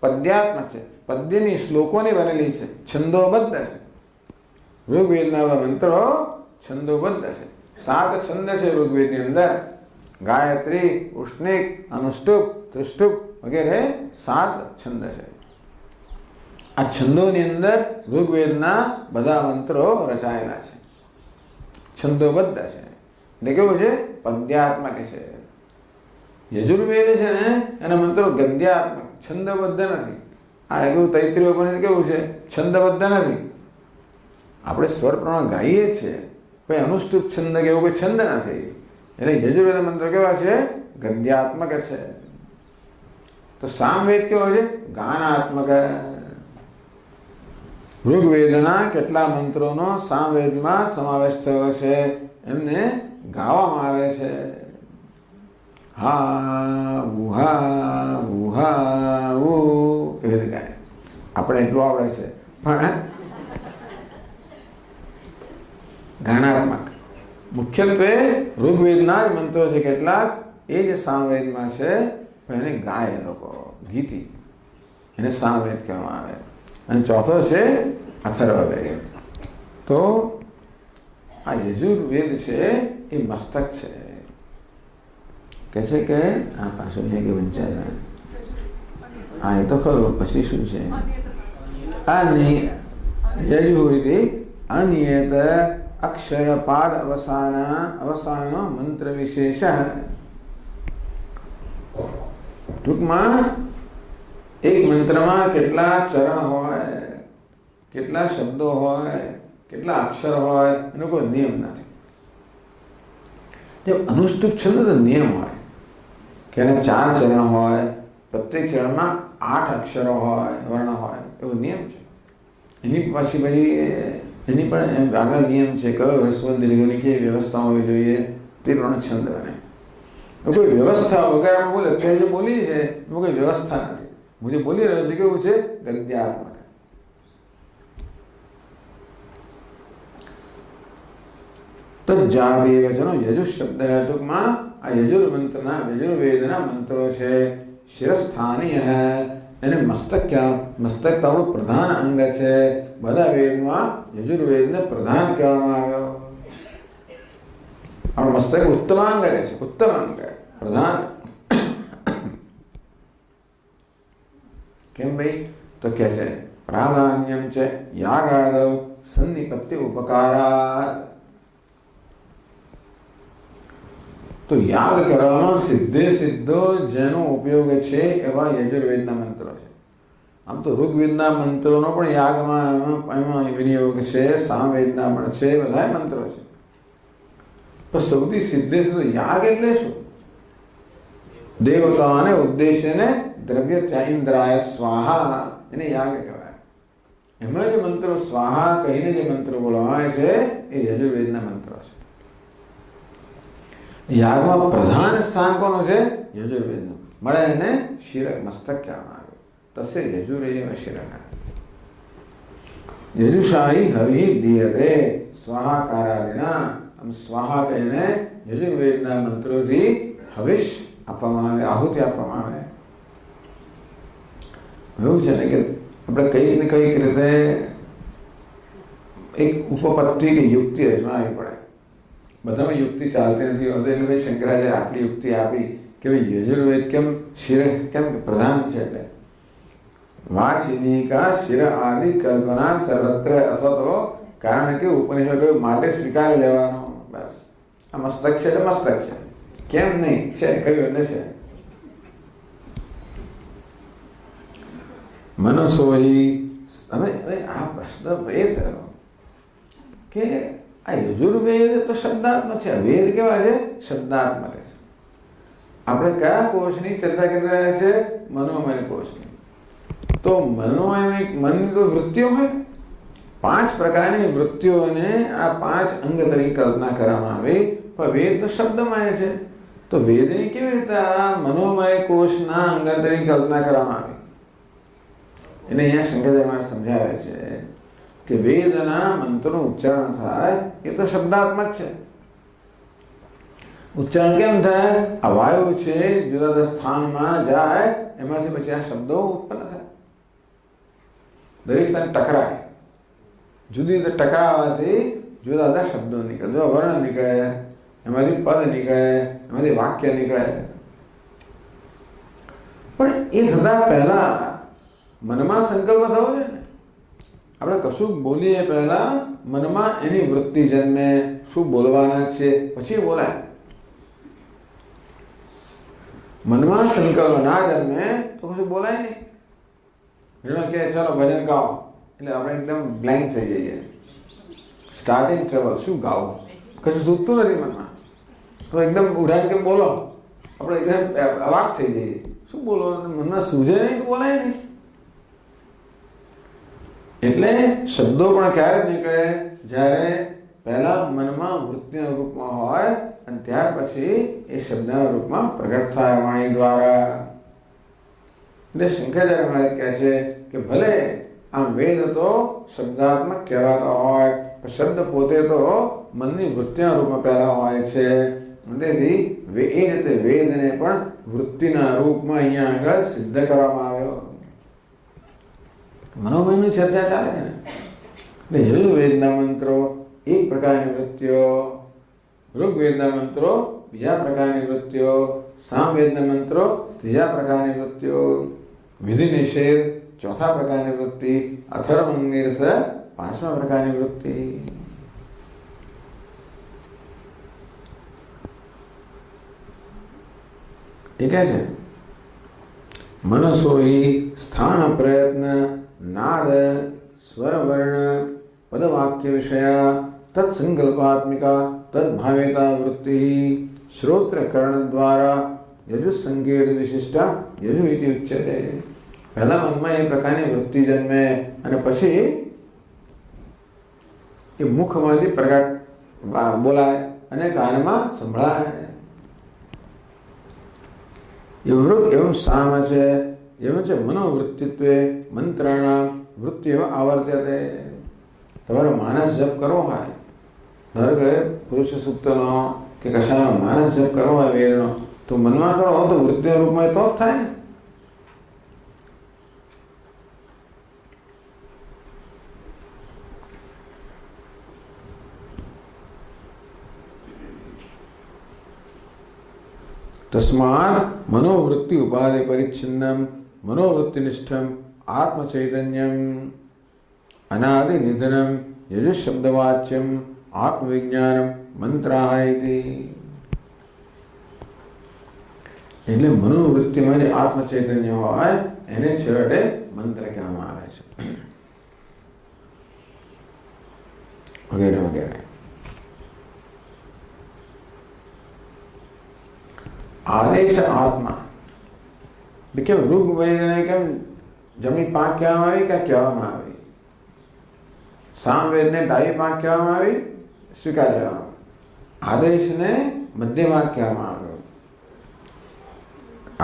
પદ્યાત્મક છે. પદ્યની શ્લોકોની બનેલી છે, છંદોબદ્ધ છે. ઋગ્વેદના મંત્રો છંદોબદ્ધ છે. 7 છંદ છે ઋગ્વેદની અંદર. ગાયત્રી, ઉષ્ણિક, અનુષ્ટુપ, ત્રિષ્ટુપ વગેરે 7 છંદ છે. આ છંદોની અંદર ઋગ્વેદના બધા મંત્રો રચાયેલા છે, છંદોબદ્ધ છે. એટલે કેવું છે? પદ્યાત્મક છે. યજુર્વેદ છે ને એના મંત્રો ગદ્યાત્મક, છંદબદ્ધ નથી. આ એવું તૈત્રીય ઉપનિષદ કેવું છે? છંદબદ્ધ નથી. આપણે સ્વર પ્રમાણે ગાઈએ છીએ, કોઈ અનુષ્ટુપ છંદ કે એવું કોઈ છંદ નથી. એટલે યજુર્વેદ મંત્રો કેવા છે? ગદ્યાત્મક છે. તો સામવેદ કેવો છે? ગાનાત્મક. ઋગ્વેદના કેટલા મંત્રોનો સામવેદમાં સમાવેશ થયો છે, એમને ગાવામાં આવે છે. હા વુહા વુહા વુ એવી રીતે ગાય. આપણે એટલું આવડે છે, પણ ગાનાત્મક. મુખ્યત્વે ઋગ્વેદના જ મંત્રો છે કેટલાક, એ જ સામવેદમાં છે. એને ગાય લોકો, ગીતિ, એને સામવેદ કહેવામાં આવે. અને ચોથો છે અથર્વવેદ. તો આ યજુર્વેદ છે એ મસ્તક છે. કહે છે કે આ પાછું છે કે વંચાય. હા એ તો ખરું. પછી શું છે? યજુર્વેદે અનિયત અક્ષર પાદ અવસાનો મંત્ર વિશેષ. ટૂંકમાં એક મંત્રમાં કેટલા ચરણ હોય, કેટલા શબ્દો હોય, કેટલા અક્ષર હોય, એનો કોઈ નિયમ નથી. જેમ અનુષ્ટુપ છંદ તો નિયમ હોય કે એને 4 ચરણ હોય, પ્રત્યેક ચરણમાં 8 અક્ષરો હોય, વર્ણ હોય, એવો નિયમ છે. એની પછી એની પણ આગળ નિયમ છે કયો રસ્વ દીર્ઘની કેવી વ્યવસ્થા હોવી જોઈએ, તે પ્રમાણે છંદ બને. કોઈ વ્યવસ્થા વગર આપણે બોલે, અત્યારે જે બોલી છે એમાં કોઈ વ્યવસ્થા નથી. હું જે બોલી રહ્યો છું કેવું છે? ગદ્યાત્મક. તજ્જાતિ વચનો યજુઃ શબ્દ. ટૂંકમાં આ યજુર્વેદના મંત્રો છે શિરસ્થાનીય. એને મસ્તક મસ્તક તો આપણું પ્રધાન અંગ છે. બધા વેદમાં યજુર્વેદને પ્રધાન કહેવામાં આવ્યો. આપણું મસ્તક ઉત્તમાંગ છે, ઉત્તમ અંગ, પ્રધાન. કેમ ભાઈ? તો કે છે પ્રાધાન્યમ છે યાગાદૌ સન્નિપત્તિ ઉપકારાત. તો યાગ કરવામાં સીધો જેનો ઉપયોગ છે એવા યજુર્વેદના મંત્રો છે. આમ તો ઋગ્વેદના મંત્રોનો પણ યાગમાં એમાં વિનિયોગ છે, સામવેદના પણ છે, બધા મંત્રો છે. પણ સૌથી સીધે યાગ એટલે શું? દેવતાને ઉદ્દેશ્યને દ્રવ્ય ઇન્દ્રાય સ્વાહા, એને યાગ કહેવાય. એમાં જે મંત્રો સ્વાહા કહીને જે મંત્રો બોલવાય છે એ યજુર્વેદના મંત્રો છે. યાગમાં પ્રધાન સ્થાન કોનું છે? યજુર્વેદનું. મળે એને શિર, મસ્તક કહેવામાં આવે. તસે યજુરેવ શિરઃ. યજુષાહી હવિ દીયતે સ્વાહાકારાદિના. આમ સ્વાહા કહીને યજુર્વેદના મંત્રોથી હવિષ આપવામાં આવે, આહુતિ આપવામાં આવે. એવું છે ને કે આપણે કંઈક ને કંઈક રીતે એક ઉપપત્તિ કે યુક્તિ અજમાવી પડે. બધામાં યુક્તિ ચાલતી નથી હોતી. એટલે ભાઈ શંકરાચાર્ય આટલી યુક્તિ આપી કે ભાઈ યજુર્વેદ કેમ શિર કેમ પ્રધાન છે. એટલે વાચિનિકા શિર આદિ કલ્પના સર્વત્ર, અથવા તો કારણ કે ઉપનિષદ કહ્યું માટે સ્વીકારી લેવાનો. બસ આ મસ્તક છે એટલે મસ્તક છે, કેમ નહીં છે કહ્યું એટલે છે. મનસોહી હવે હવે આ પ્રશ્ન એ થયો કે આ યજુર્વેદ તો શબ્દાત્મક છે, વેદ કેવા છે? શબ્દાત્મક છે. આપણે કયા કોષની ચર્ચા કરી રહ્યા છે? મનોમય કોષની. તો મનોમય મનની તો વૃત્તિઓ હોય, 5 પ્રકારની વૃત્તિઓને આ 5 અંગ તરીકે કલ્પના કરવામાં આવી. પણ વેદ તો શબ્દમય છે, તો વેદની કેવી રીતે આ મનોમય કોષના અંગ તરીકે કલ્પના કરવામાં આવી? એને અહીંયા શંકરાચાર્ય સમજાવે છે કે વેદના મંત્રનું ઉચ્ચારણ થાય એ તો શબ્દાત્મક છે. ઉચ્ચારણ કેમ થાય? આ વાયુ છે જુદા જુદા સ્થાનમાં જાય, એમાંથી પછી આ શબ્દો ઉત્પન્ન થાય. દરેક સ્થાને ટકરાય, જુદી રીતે ટકરાવાથી જુદા જુદા શબ્દો નીકળે, જુદા વર્ણ નીકળે, એમાંથી પદ નીકળે, એમાંથી વાક્ય નીકળે. પણ એ થતા પહેલા મનમાં સંકલ્પ થવો જોઈએ ને. આપણે કશું બોલીએ પહેલા મનમાં એની વૃત્તિ જન્મે, શું બોલવાના છે, પછી બોલાય. મનમાં સંકલ્પ ના જન્મે તો કશું બોલાય નહીં. એમાં કે ચાલો ભજન ગાઓ એટલે આપણે એકદમ બ્લેન્ક થઈ જઈએ. સ્ટાર્ટિંગ ટ્રબલ, શું ગાવું, કશું સૂચતું નથી મનમાં. તો એકદમ ઉડાન કેમ બોલો, આપણે એકદમ અવાક થઈ જઈએ. શું બોલો, મનમાં સૂઝે નહીં તો બોલાય નહીં. એટલે શબ્દો પણ ક્યારે નીકળે? જ્યારે પહેલા મનમાં વૃત્તિના રૂપમાં હોય અને ત્યાર પછી એ શબ્દના રૂપમાં પ્રગટ થાય વાણી દ્વારા. એટલે શંકરાચાર્ય મહારાજ કહે છે કે ભલે આમ વેદ તો શબ્દાત્મક કહેવાતો હોય, પણ શબ્દ પોતે તો મનની વૃત્તિના રૂપમાં પહેલા હોય છે. તેથી એ રીતે વેદને પણ વૃત્તિના રૂપમાં અહીંયા આગળ સિદ્ધ કરવામાં આવ્યો. મનોમયની ચર્ચા ચાલે છે ને. એટલે યજુર્વેદના મંત્રો એક પ્રકારની વૃત્તિઓ, ઋગ્વેદના મંત્રો બીજા પ્રકારની વૃત્તિઓ, સામવેદના મંત્રો ત્રીજા પ્રકારની વૃત્તિઓ, વિધિ નિષેધ ચોથા પ્રકારની વૃત્તિ, અથર્વંગીરસ 5મા પ્રકારની વૃત્તિ. એ કહે છે મનસોહી સ્થાન પ્રયત્ન નાદ સ્વર વર્ણ પદવાક્ય વિષયા તત્સંકલ્પાત્મિકા તદ્ભાવેતા વૃત્તિ શ્રોત્ર કર્ણ દ્વારા યજુ સંકેત વિશિષ્ટા યજુ ઇતિ ઉચ્યતે. પહેલા મનમાં એ પ્રકારની વૃત્તિ જન્મે અને પછી એ મુખમાંથી પ્રગટ બોલાય અને કાનમાં સંભળાય. એવં સામ છે એવં છે મનોવૃત્તિત્વે મંત્રાણામ વૃત્તિ એવા આવર્ત્યતે. તમારો માનસ જપ કરવો હોય, ધારો કે પુરુષ સૂક્તનો કે કશાનો માનસ જપ કરવો હોય વેદનો, તો મનમાં કરો તો વૃત્તિના રૂપમાં તો જ થાય ને. तस्मात् मनोवृत्ति उपाधि परिच्छिन्नम मनोवृत्तिनिष्ठम आत्मचैतन्यम अनादि निधनम यजुः शब्दवाच्यम आत्मविज्ञानम मंत्राः इति. એટલે મનોવૃત્તિમાં જે આત્મચૈતન્ય હોય એને છેવટે મંત્ર કહેવામાં આવે છે, વગેરે વગેરે. આદેશ આત્મા કેમ ઋગ્વેદને કેમ જમણી પાંખ કહેવામાં આવી કે કહેવામાં આવી? સામવેદને ડાબી પાંખ કહેવામાં આવી, સ્વીકાર લેવામાં. આદેશને મધ્ય ભાગ કહેવામાં આવ્યો.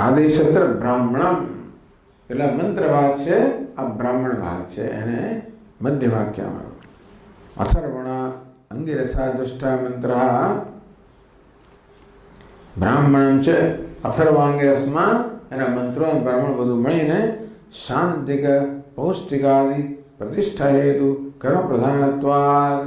આદેશત્ર બ્રાહ્મણમ એટલે મંત્ર ભાગ છે, આ બ્રાહ્મણ ભાગ છે, એને મધ્ય ભાગ કહેવામાં આવ્યો. અથર્વણ અંગિરસા દૃષ્ટા મંત્ર બ્રાહ્મણમ છે. અથર્વાંગિરસમાં એના મંત્રો અને બ્રાહ્મણ બધું મળીને શાંતિક પૌષ્ટિકાદિ પ્રતિષ્ઠા હેતુ કર્મ પ્રધાનત્વાદ.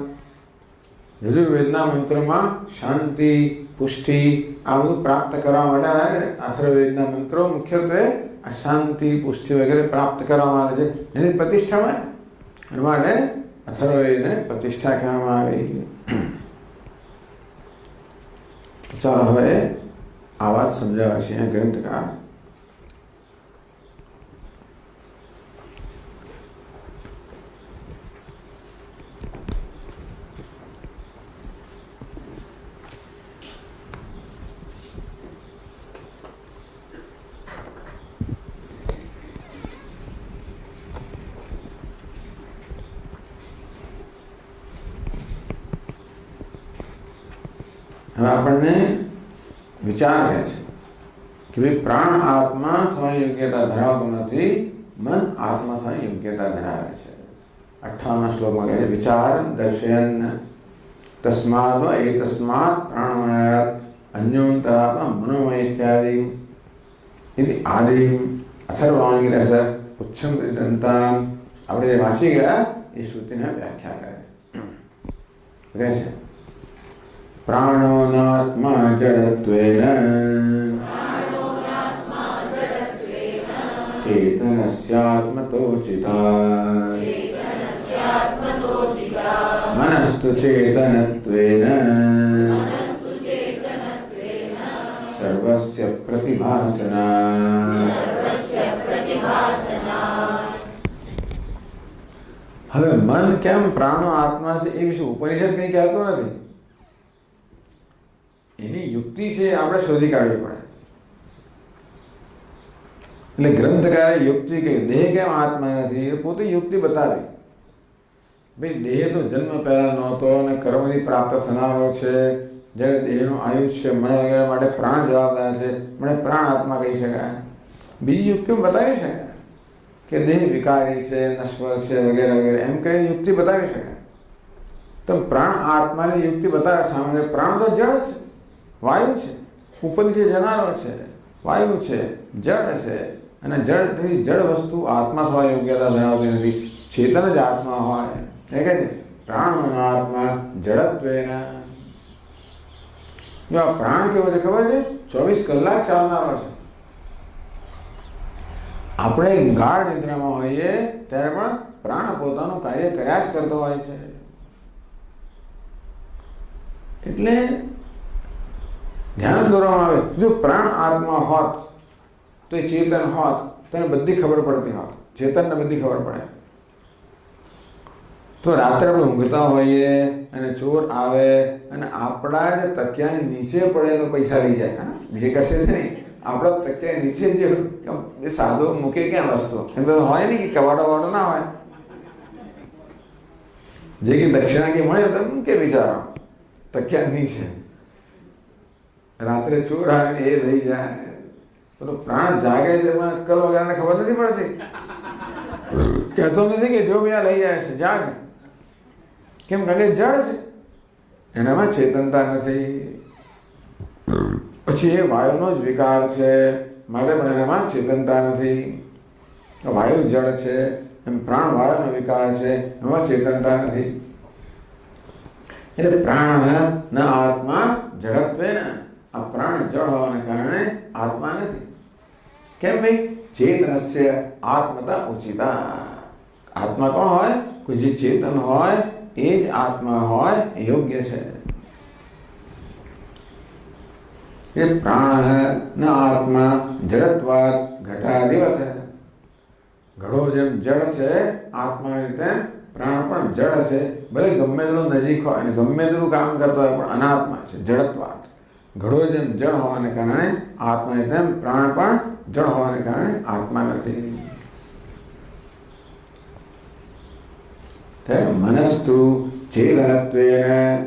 યજુર્વેદના મંત્રોમાં શાંતિ પુષ્ટિ આ બધું પ્રાપ્ત કરવા માટે અથર્વવેદના મંત્રો મુખ્યત્વે આ શાંતિ પુષ્ટિ વગેરે પ્રાપ્ત કરવામાં આવે છે, એની પ્રતિષ્ઠા મળે. એના માટે અથર્વવેદને પ્રતિષ્ઠા કહેવામાં આવી. ચાલો હવે આ વાત સમજાવે છે અહીંયા ગ્રંથકાર. હવે આપણને વિચાર કહે છે કે ભાઈ પ્રાણ આત્મા થવાની યોગ્યતા ધરાવતો નથી, મન આત્મા થવાની યોગ્યતા ધરાવે છે. 58મા શ્લોકમાં કહે છે વિચાર દર્શયન તસ્માદ એતસ્માત પ્રાણમયાત અન્યોંતરાત્મા મનોમય ઇત્યાદિ ઇતિ આદિ અથર્વાંગિરસ પુચ્છમ દંતામ. આપણે જે વાંચી ગયા એ શ્રુતિને વ્યાખ્યા કરે છે. કહે છે પ્રાણોનાત્મા જડત્વેન ચેતનસ્યાત્મતો ચિતા मनस्तु चेतनत्वेन सर्वस्य प्रतिभासना. હવે મન કેમ પ્રાણો આત્મા છે એ વિશે ઉપનિષદ કંઈ કહેતો નથી. એની યુક્તિ છે આપણે શોધી કાઢવી પડે. એટલે ગ્રંથકારે યુક્તિ કે દેહ કેમ આત્મા નથી એ પોતે યુક્તિ બતાવી. ભાઈ દેહ તો જન્મ પહેલા નહોતો અને કર્મથી પ્રાપ્ત થનારો છે. જ્યારે દેહનું આયુષ્ય મન વગેરે માટે પ્રાણ જવાબદાર છે, મને પ્રાણ આત્મા કહી શકાય. બીજી યુક્તિઓ બતાવી શકાય કે દેહ વિકારી છે, નશ્વર છે વગેરે વગેરે એમ કઈ યુક્તિ બતાવી શકાય. તો પ્રાણ આત્માની યુક્તિ બતાવે સામે પ્રાણ તો જળ છે, વાયુ છે, ઉપર નીચે જનારો છે, વાયુ છે, જળ છે અને જળથી જળ વસ્તુ આત્મા થવા યોગ્યતા ધરાવતી નથી. ચેતન જ આત્મા હોય. એ કહે છે પ્રાણોનો આત્મા જડત્વેના. જો આ પ્રાણ કેવો છે ખબર છે? 24 કલાક ચાલનારો છે. આપણે ગાઢ નિદ્રામાં હોઈએ ત્યારે પણ પ્રાણ પોતાનું કાર્ય કર્યા જ કરતો હોય છે. એટલે ધ્યાન દોરવામાં આવે જો પ્રાણ આત્મા હોત તો એ ચેતન હોત તો એને બધી ખબર પડતી હોત. ચેતનને બધી ખબર પડે. તો રાત્રે આપણે ઊંઘતા હોઈએ અને ચોર આવે અને આપણા જ તકિયાની નીચે પડેલો પૈસા લઈ જાય. હા, જે કશે છે ને આપણા તકિયા નીચે જે સાદો મૂકે ક્યાં વસ્તુ એમ બધું હોય ને કે કવાડો વાડો ના હોય. જે કે દક્ષિણા કે મળે તો કે વિચારો તકિયા નીચે રાત્રે ચોર આવે ને એ લઈ જાય. તો પ્રાણ જાગે છે પણ અક્કલ વગેરેને ખબર નથી પડતી. કહેતો નથી કે જો બે લઈ જાય છે જાગ. કેમ? કારણ કે જળ છે, એનામાં ચેતનતા નથી. પછી એ વાયુનો જ વિકાર છે માટે પણ એનામાં ચેતનતા નથી. વાયુ જળ છે એમ પ્રાણ વાયુનો વિકાર છે, એમાં ચેતનતા નથી. એટલે પ્રાણ ન આત્મા જડત્વેન. આ પ્રાણ જળ હોવાને કારણે આત્મા નથી. કેમ ભાઈ? ચેતનસ્ય આત્મતા ઉચિતા. આત્મા કોણ હોય? કોઈ જે ચેતન હોય એ જ આત્મા હોય યોગ્ય છે. એ પ્રાણ ન આત્મા જડત્વાદ ઘટાદિવત. ઘડો જેમ જળ છે આત્માની રીતે પ્રાણ પણ જળ છે. ભલે ગમે તેટલું નજીક હોય અને ગમે તેટલું કામ કરતો હોય પણ અનાત્મા છે. જડત્વાદ. ઘડો જેમ જળ હોવાને કારણે આત્મા તેમ પ્રાણ પણ જળ હોવાને કારણે આત્મા નથી. ત્યારે મનસ્તુ ચેતનત્વેન.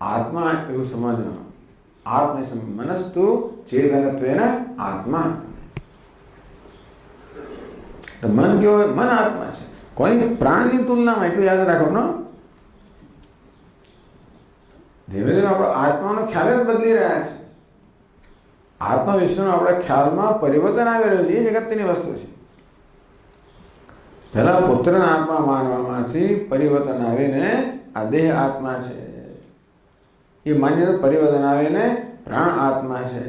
આત્મા એવું સમજવાનું. મનસ્તુ ચેતનત્વેન આત્મા. તો મન કેવો? મન આત્મા છે. કોની? પ્રાણની તુલનામાં. એટલું યાદ રાખો ને. ધીમે ધીમે આપણો આત્માનો ખ્યાલ જ બદલી રહ્યા છે. આત્મા વિશ્વનો આપણા ખ્યાલમાં પરિવર્તન આવી રહ્યું છે. એ જગતની વસ્તુ છે. પહેલા પુત્રના આત્મા માનવામાંથી પરિવર્તન આવીને આ દેહ આત્મા છે. એ માન્યતા પરિવર્તન આવીને પ્રાણ આત્મા છે.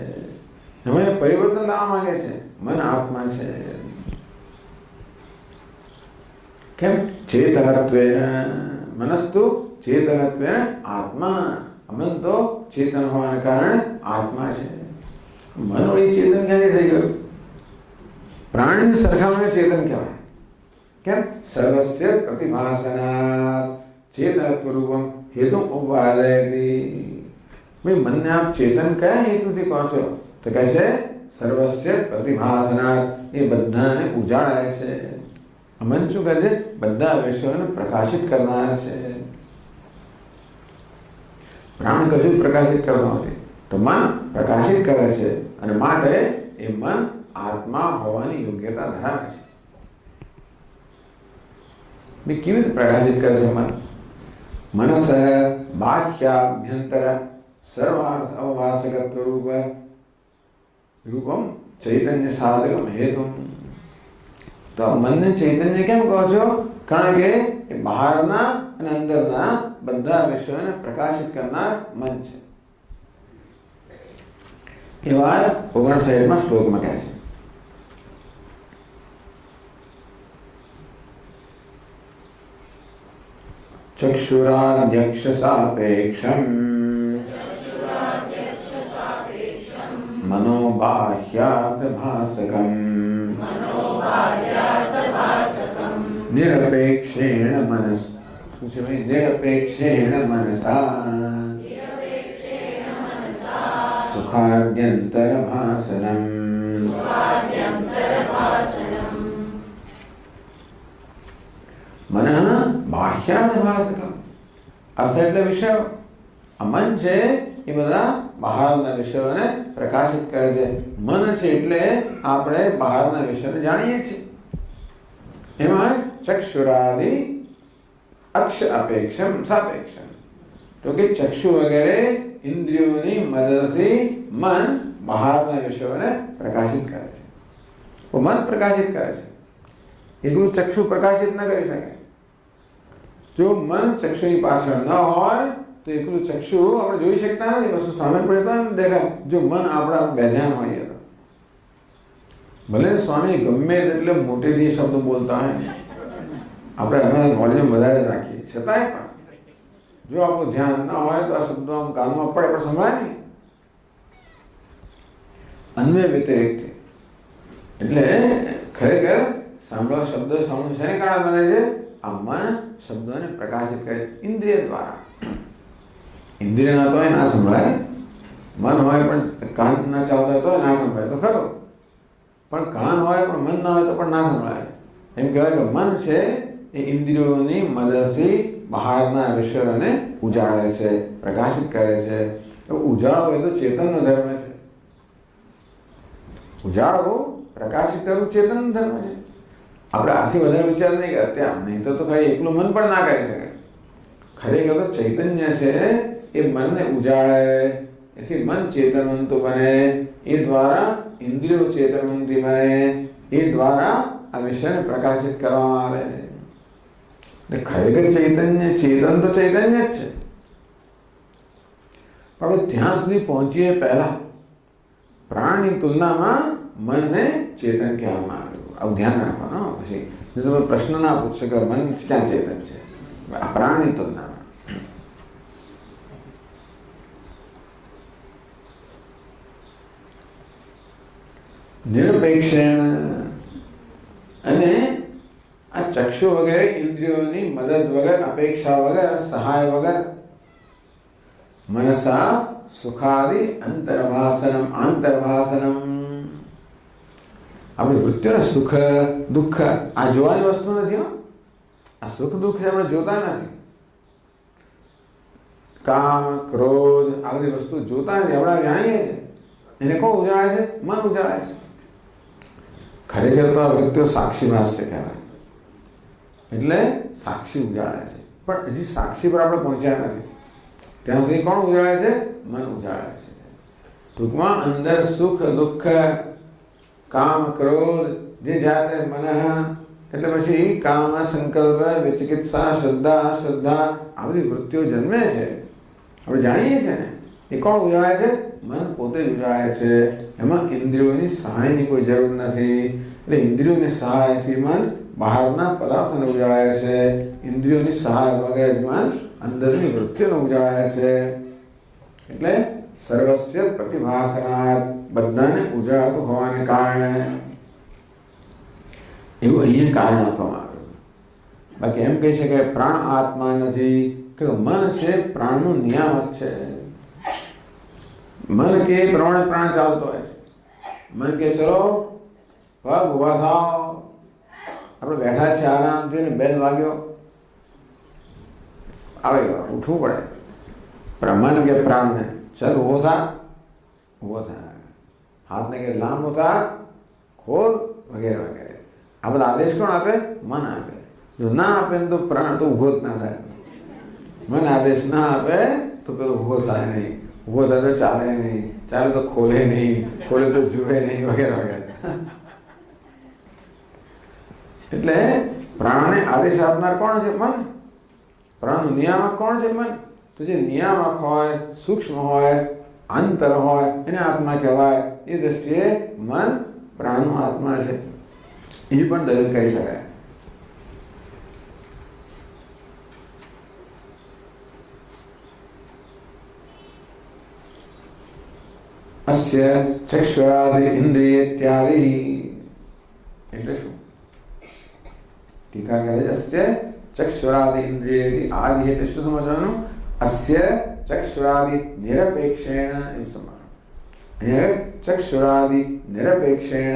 હવે પરિવર્તન લાવવા માંગે છે. મન આત્મા છે. કેમ? ચેતનત્વેન. મનસ્તુ ચેતનત્વેન આત્મા. મન તો ચેતન હોવાને કારણે આત્મા છે. મન વળી ચેતન ક્યાંથી થઈ ગયું? પ્રાણની સરખામણીએ ચેતન કહેવાય. કેમ? સર્વસ્ય પ્રતિભાસનાत् ચેતનત્વ રૂપમ હેતુ ઉપાદયતિ. ભાઈ મનને આપ ચેતન કયા હેતુથી કહો છો? તો કહે છે સર્વસ્ય પ્રતિભાસનાत्. એ બધાને ઉજાડાય છે. મન શું કરે છે? બધા વિષયોને પ્રકાશિત કરનાર છે. પ્રાણ કશું પ્રકાશિત કરતો નથી, તો મન પ્રકાશિત કરે છે અને માટે એ મન આત્મા હોવાની યોગ્યતા ધરાવે છે. કેવી રીતે પ્રકાશિત કરે છે મન? મનસ બાહ્યાભ્યંતર સર્વાર્થ અવભાષકત્વ રૂપમ ચૈતન્ય સાધકમ હેતુ. તો મનને ચૈતન્ય કેમ કહો છો? કારણ કે એ બહારના અને અંદરના બધા વિષયોને પ્રકાશિત કરનાર મન છે. એ વાત 59માં શ્લોકમાં કહે છે. ચક્ષુરાધ્યક્ષ સાપેક્ષમ મનોબાહ્યાર્થ ભાસકમ નિરપેક્ષેણ મનસ. શું છે ભાઈ? નિરપેક્ષેણ મનસા સુખાદ્યંતર ભાસનમ. મન બાહ્યાર્થ ભાસકમ. અર્થ એટલે વિષયો. આ મન છે એ બધા બહારના વિષયોને પ્રકાશિત કરે છે. મન છે એટલે આપણે બહારના વિષયોને જાણીએ છીએ. એમાં ચક્ષુરાદિ અક્ષ અપેક્ષમ સાપેક્ષમ. તો કે ચક્ષુ વગેરે ઇન્દ્રિયોની મદદથી મન બહારના વિષયોને પ્રકાશિત કરે છે. તો મન પ્રકાશિત કરે છે, એકલું ચક્ષુ પ્રકાશિત ન કરી શકે. જો મન ચક્ષુની પાછળ ન હોય તો એકલું ચક્ષુ આપણે જોઈ શકતા નથી. વસ્તુ સામે પડે તો દેખાય. જો મન આપણા બેધ્યાન હોય તો ભલે સ્વામી ગમે એટલે મોટેથી શબ્દ બોલતા હોય ને, આપણે અમે વોલ્યુમ વધારે રાખીએ, છતાંય પણ જો આપણું ધ્યાન ન હોય તો આ શબ્દો આમ કાનમાં પડે પણ સંભળાય નહીં. અન્વય વ્યતિરેકથી. એટલે ખરેખર સાંભળો શબ્દ સાંભળો શેને કારણે બને છે? આ મન શબ્દોને પ્રકાશિત કરે ઇન્દ્રિય દ્વારા. ઇન્દ્રિય ના તો ના સંભળાય. મન હોય પણ કાન ના ચાલતો હોય તો ના સંભળાય તો ખરો, પણ કાન હોય પણ મન ના હોય તો પણ ના સંભળાય. એમ કહેવાય કે મન છે એ ઇન્દ્રિયોની મદદથી બહારના વિષયોને ઉજાળે છે, પ્રકાશિત કરે છે. ઉજાળો એ તો ચેતનનો ધર્મ છે. ઉજાળો પ્રકાશિત કરવું ચેતનનો ધર્મ છે. આપણે આથી વધારે વિચાર નહીં કરતા. નહીં તો ખાલી એકલું મન પણ ના કરી શકે. ખરેખર તો ચૈતન્ય છે એ મનને ઉજાળે, એથી મન ચેતનવંતું બને, એ દ્વારા ઇન્દ્રિયો ચેતનવંતી બને, એ દ્વારા આ વિષયને પ્રકાશિત કરવામાં આવે. ખરેખર ચૈતન્ય ચેતન તો ચૈતન્ય જ છે, પણ ત્યાં સુધી પહોંચીએ પહેલા પ્રાણની તુલનામાં મનને ચેતન કહેવામાં આવ્યું. આવું ધ્યાન રાખવાનું. પછી તમે પ્રશ્ન ના પૂછશો કે મન ક્યાં ચેતન છે. આ પ્રાણની તુલનામાં નિરપેક્ષણ. અને આ ચક્ષુ વગેરે ઇન્દ્રિયોની મદદ વગર, અપેક્ષા વગર, સહાય વગર મનસા સુખાદિ અંતર્ભાસનમ આંતરભાસનમ. આપણી વૃત્તિઓને સુખ દુઃખ આ જોવાની વસ્તુ નથી. આ સુખ દુઃખ આપણે જોતા નથી. કામ ક્રોધ આ બધી વસ્તુ જોતા નથી. આપણે જાણીએ છીએ. એને કોણ ઉજાળે છે? મન ઉજાળે છે. ખરેખર તો આ વૃત્તિઓ સાક્ષીભાસ છે કહેવાય. એટલે સાક્ષી ઉજાળે છે, પણ હજી સાક્ષી પર આપણે પહોંચ્યા નથી. ત્યાં સુધી કોણ ઉજાળે છે? મન ઉજાળે છે. ટૂંકમાં અંદર સુખ દુઃખ કામ ક્રોધ જે જાતે મન, એટલે પછી કામ સંકલ્પ વિચિકિત્સા શ્રદ્ધા અશ્રદ્ધા આ બધી વૃત્તિઓ જન્મે છે. આપણે જાણીએ છીએ ને, એ કોણ ઉજાળે છે? મન પોતે જ ઉજાળે છે. એમાં ઇન્દ્રિયોની સહાયની કોઈ જરૂર નથી. એટલે ઇન્દ્રિયોની સહાયથી મન બહારના પદાર્થોને ઉજાળે છે. ઇન્દ્રિયોની સહાય વગર જ મન અંદરની વૃત્તિઓને ઉજાળે છે. એટલે સર્વસ્ય પ્રતિભાસનાર, બધાને ઉજાળતું હોવાને કારણે એવું અહીંયા કારણ આપવામાં આવ્યું. બાકી એમ કહી શકાય પ્રાણ આત્મા નથી, કે મન છે પ્રાણનું નિયામક છે. મન કે પ્રમાણે પ્રાણ ચાલતો હોય છે. મન કે ચલો પગ ઊભા થાવ, આપણે બેઠા છે આરામથી ને બેલ વાગ્યો, આવે ઉઠવું પડે. પણ મન કે પ્રાણને ચાલ ઊભો થા, ઊભો થા, હાથને કે લાંબો થા, ખોલ, વગેરે વગેરે. આ બધા આદેશ કોણ આપે? મન આપે. જો ના આપે ને તો પ્રાણ તો ઊભો જ ના થાય. મન આદેશ ના આપે તો પેલો ઊભો થાય નહીં, ઊભો થાય તો ચાલે નહીં, ચાલે તો ખોલે નહીં, ખોલે તો જુએ નહીં, વગેરે વગેરે. એટલે પ્રાણને આદેશ આપનાર કોણ છે? મન. પ્રાણનું નિયામક કોણ છે? મન. તો જે નિયામક હોય, સૂક્ષ્મ હોય, આંતર હોય, એને આત્મા કહેવાય. એ દ્રષ્ટિએ મન પ્રાણનો આત્મા છે, એ પણ દલીલ કરી શકાય. અસ્ય ચક્ષુરાદિ ઇન્દ્રિયત્યાદિ એટલે શું? ટીકા કરે અસ્ય ચક્ષુરાદિ ઇન્દ્રિયતિ આદિ એટલે શું સમજવાનું? અસ્ય ચક્ષુરાદિ નિરપેક્ષેણ એવું સમજવાનું. અહીંયા ચક્ષુરાદિ નિરપેક્ષેણ